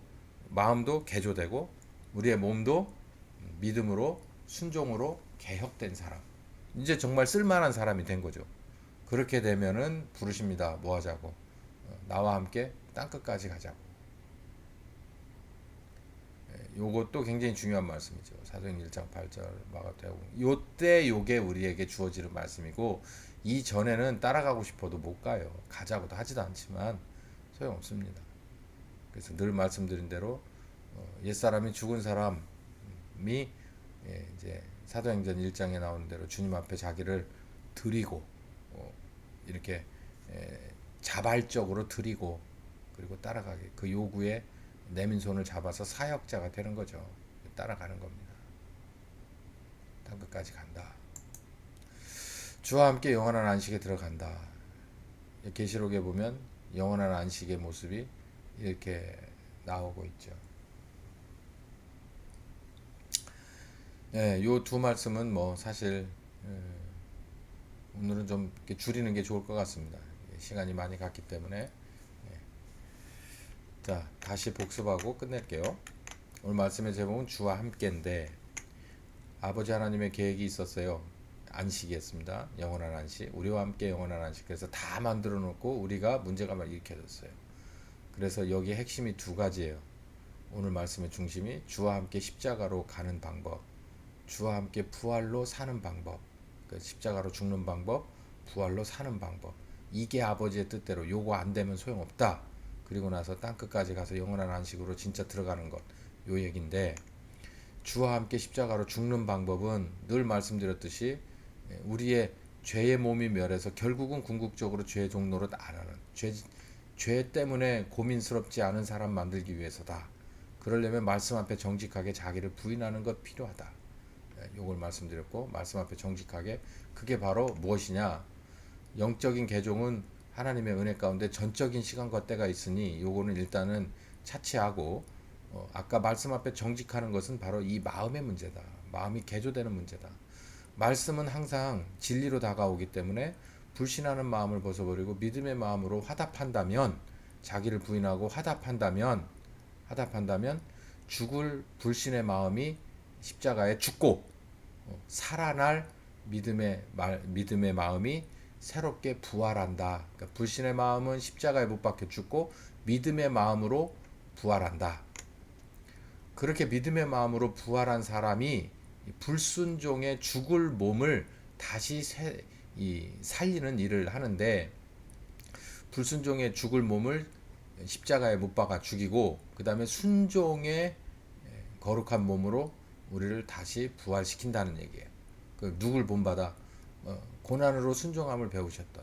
마음도 개조되고 우리의 몸도 믿음으로 순종으로 개혁된 사람. 이제 정말 쓸만한 사람이 된 거죠. 그렇게 되면은 부르십니다. 뭐 하자고? 나와 함께 땅끝까지 가자고. 요것도 굉장히 중요한 말씀이죠. 사도행전 1장 8절 마가복음. 요때 요게 우리에게 주어지는 말씀이고 이 전에는 따라가고 싶어도 못 가요. 가자고도 하지도 않지만 소용없습니다. 그래서 늘 말씀드린 대로 옛사람이 죽은 사람이 이제 사도행전 1장에 나오는 대로 주님 앞에 자기를 드리고 이렇게 자발적으로 드리고 그리고 따라가게 그 요구에 내민 손을 잡아서 사역자가 되는 거죠. 따라가는 겁니다. 땅끝까지 간다. 주와 함께 영원한 안식에 들어간다. 계시록에 보면 영원한 안식의 모습이 이렇게 나오고 있죠. 요 두 말씀은 뭐 사실 오늘은 좀 줄이는 게 좋을 것 같습니다. 시간이 많이 갔기 때문에. 자, 다시 복습하고 끝낼게요. 오늘 말씀의 제목은 주와 함께인데 아버지 하나님의 계획이 있었어요. 안식이었습니다. 영원한 안식. 우리와 함께 영원한 안식. 그래서 다 만들어 놓고 우리가 문제감을 일으켜줬어요. 그래서 여기 핵심이 두 가지예요. 오늘 말씀의 중심이 주와 함께 십자가로 가는 방법, 주와 함께 부활로 사는 방법, 십자가로 죽는 방법, 부활로 사는 방법. 이게 아버지의 뜻대로 요거 안 되면 소용없다. 그리고 나서 땅끝까지 가서 영원한 안식으로 진짜 들어가는 것. 요 얘기인데 주와 함께 십자가로 죽는 방법은 늘 말씀드렸듯이 우리의 죄의 몸이 멸해서 결국은 궁극적으로 죄의 종로로 나가는 죄 때문에 고민스럽지 않은 사람 만들기 위해서다. 그러려면 말씀 앞에 정직하게 자기를 부인하는 것 필요하다. 요걸 말씀드렸고 말씀 앞에 정직하게 그게 바로 무엇이냐? 영적인 개종은 하나님의 은혜 가운데 전적인 시간과 때가 있으니 요거는 일단은 차치하고 아까 말씀 앞에 정직하는 것은 바로 이 마음의 문제다. 마음이 개조되는 문제다. 말씀은 항상 진리로 다가오기 때문에 불신하는 마음을 벗어버리고 믿음의 마음으로 화답한다면 자기를 부인하고 화답한다면 죽을 불신의 마음이 십자가에 죽고 살아날 믿음의 마음이 새롭게 부활한다. 그러니까 불신의 마음은 십자가에 못 박혀 죽고 믿음의 마음으로 부활한다. 그렇게 믿음의 마음으로 부활한 사람이 불순종의 죽을 몸을 다시 살리는 일을 하는데 불순종의 죽을 몸을 십자가에 못 박아 죽이고 그 다음에 순종의 거룩한 몸으로 우리를 다시 부활시킨다는 얘기예요. 누굴 본받아? 고난으로 순종함을 배우셨던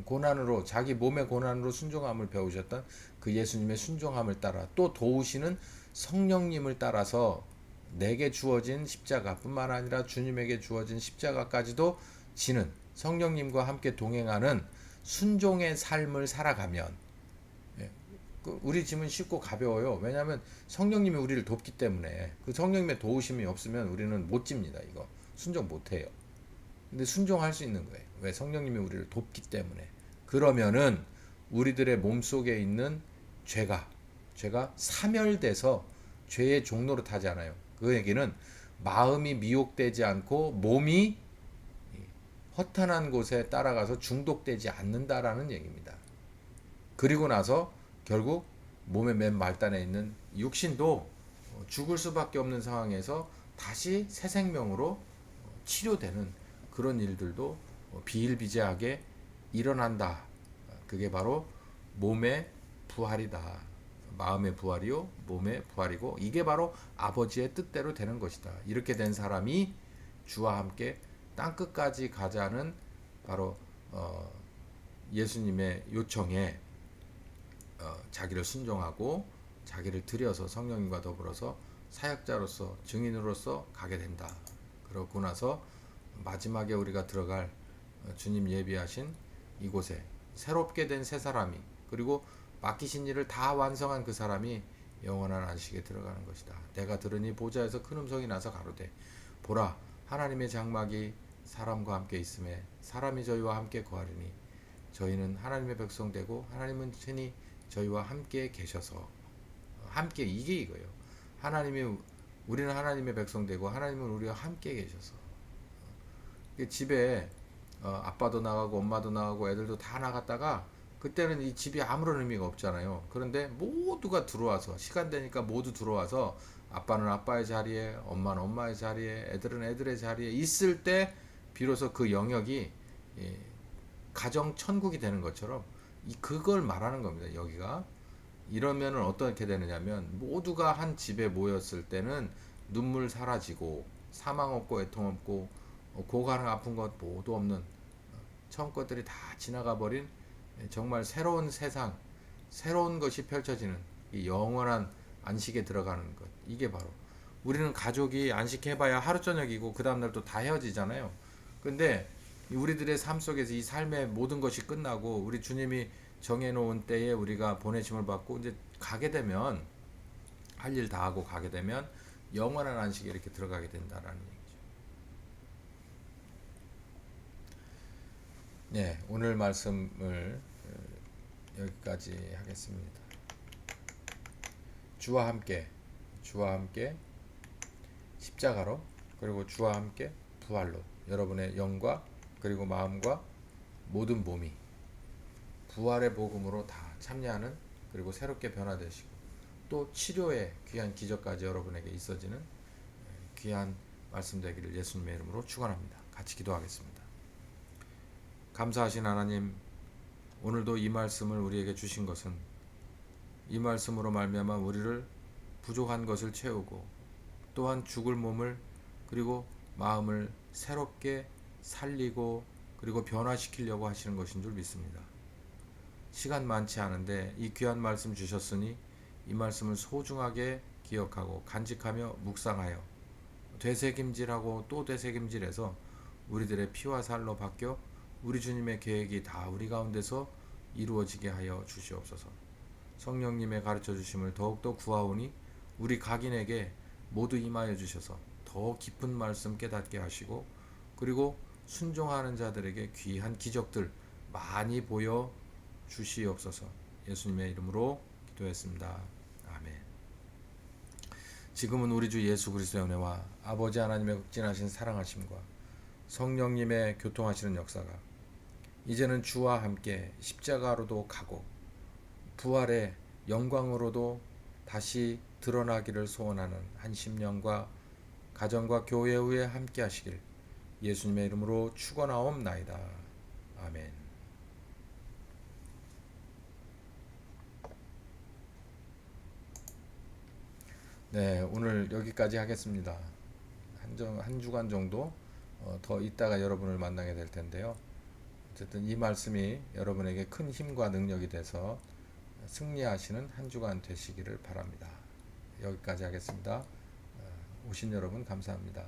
고난으로 자기 몸의 고난으로 순종함을 배우셨던 그 예수님의 순종함을 따라 또 도우시는 성령님을 따라서 내게 주어진 십자가뿐만 아니라 주님에게 주어진 십자가까지도 지는 성령님과 함께 동행하는 순종의 삶을 살아가면 우리 짐은 쉽고 가벼워요. 왜냐하면 성령님이 우리를 돕기 때문에 그 성령님의 도우심이 없으면 우리는 못 집니다. 이거 순종 못해요. 근데 순종할 수 있는 거예요. 왜? 성령님이 우리를 돕기 때문에. 그러면은 우리들의 몸속에 있는 죄가 사멸돼서 죄의 종로로 타지 않아요. 그 얘기는 마음이 미혹되지 않고 몸이 허탄한 곳에 따라가서 중독되지 않는다라는 얘기입니다. 그리고 나서 결국 몸의 맨 말단에 있는 육신도 죽을 수밖에 없는 상황에서 다시 새 생명으로 치료되는 그런 일들도 비일비재하게 일어난다. 그게 바로 몸의 부활이다. 마음의 부활이요, 몸의 부활이고, 이게 바로 아버지의 뜻대로 되는 것이다. 이렇게 된 사람이 주와 함께 땅 끝까지 가자는 바로 예수님의 요청에 자기를 순종하고 자기를 들여서 성령님과 더불어서 사역자로서 증인으로서 가게 된다. 그러고 나서 마지막에 우리가 들어갈 주님 예비하신 이곳에 새롭게 된 새 사람이, 그리고 맡기신 일을 다 완성한 그 사람이 영원한 안식에 들어가는 것이다. 내가 들으니 보좌에서 큰 음성이 나서 가로되 보라 하나님의 장막이 사람과 함께 있음에 사람이 저희와 함께 거하리니 저희는 하나님의 백성 되고 하나님은 친히 저희와 함께 계셔서, 함께, 이게 이거예요. 우리는 하나님의 백성 되고 하나님은 우리와 함께 계셔서. 집에 아빠도 나가고 엄마도 나가고 애들도 다 나갔다가 그때는 이 집이 아무런 의미가 없잖아요. 그런데 모두가 들어와서, 시간 되니까 모두 들어와서 아빠는 아빠의 자리에, 엄마는 엄마의 자리에, 애들은 애들의 자리에 있을 때 비로소 그 영역이 가정 천국이 되는 것처럼 그걸 말하는 겁니다. 여기가 이러면은 어떻게 되느냐면, 모두가 한 집에 모였을 때는 눈물 사라지고 사망 없고 애통 없고 고가랑 아픈 것 모두 없는 처음 것들이 다 지나가 버린 정말 새로운 세상, 새로운 것이 펼쳐지는 이 영원한 안식에 들어가는 것. 이게 바로, 우리는 가족이 안식해봐야 하루 저녁이고 그 다음날 또 다 헤어지잖아요. 근데 우리들의 삶 속에서 이 삶의 모든 것이 끝나고 우리 주님이 정해놓은 때에 우리가 보내심을 받고 이제 가게 되면, 할 일 다 하고 가게 되면 영원한 안식에 이렇게 들어가게 된다라는 얘기죠. 네, 오늘 말씀을 여기까지 하겠습니다. 주와 함께 십자가로, 그리고 주와 함께 부활로 여러분의 영과 그리고 마음과 모든 몸이 부활의 복음으로 다 참여하는, 그리고 새롭게 변화되시고 또 치료의 귀한 기적까지 여러분에게 있어지는 귀한 말씀 되기를 예수님의 이름으로 축원합니다. 같이 기도하겠습니다. 감사하신 하나님, 오늘도 이 말씀을 우리에게 주신 것은 이 말씀으로 말미암아 우리를 부족한 것을 채우고 또한 죽을 몸을 그리고 마음을 새롭게 살리고 그리고 변화시키려고 하시는 것인 줄 믿습니다. 시간 많지 않은데 이 귀한 말씀 주셨으니 이 말씀을 소중하게 기억하고 간직하며 묵상하여 되새김질하고 또 되새김질해서 우리들의 피와 살로 바뀌어 우리 주님의 계획이 다 우리 가운데서 이루어지게 하여 주시옵소서. 성령님의 가르쳐 주심을 더욱더 구하오니 우리 각인에게 모두 임하여 주셔서 더 깊은 말씀 깨닫게 하시고, 그리고 순종하는 자들에게 귀한 기적들 많이 보여 주시옵소서. 예수님의 이름으로 기도했습니다. 아멘. 지금은 우리 주 예수 그리스도의 은혜와 아버지 하나님의 극진하신 사랑하심과 성령님의 교통하시는 역사가 이제는 주와 함께 십자가로도 가고 부활의 영광으로도 다시 드러나기를 소원하는 한 심령과 가정과 교회 후에 함께 하시길 예수님의 이름으로 축원하옵나이다. 아멘. 네, 오늘 여기까지 하겠습니다. 한 주간 정도 더 있다가 여러분을 만나게 될 텐데요. 어쨌든 이 말씀이 여러분에게 큰 힘과 능력이 돼서 승리하시는 한 주간 되시기를 바랍니다. 여기까지 하겠습니다. 오신 여러분 감사합니다.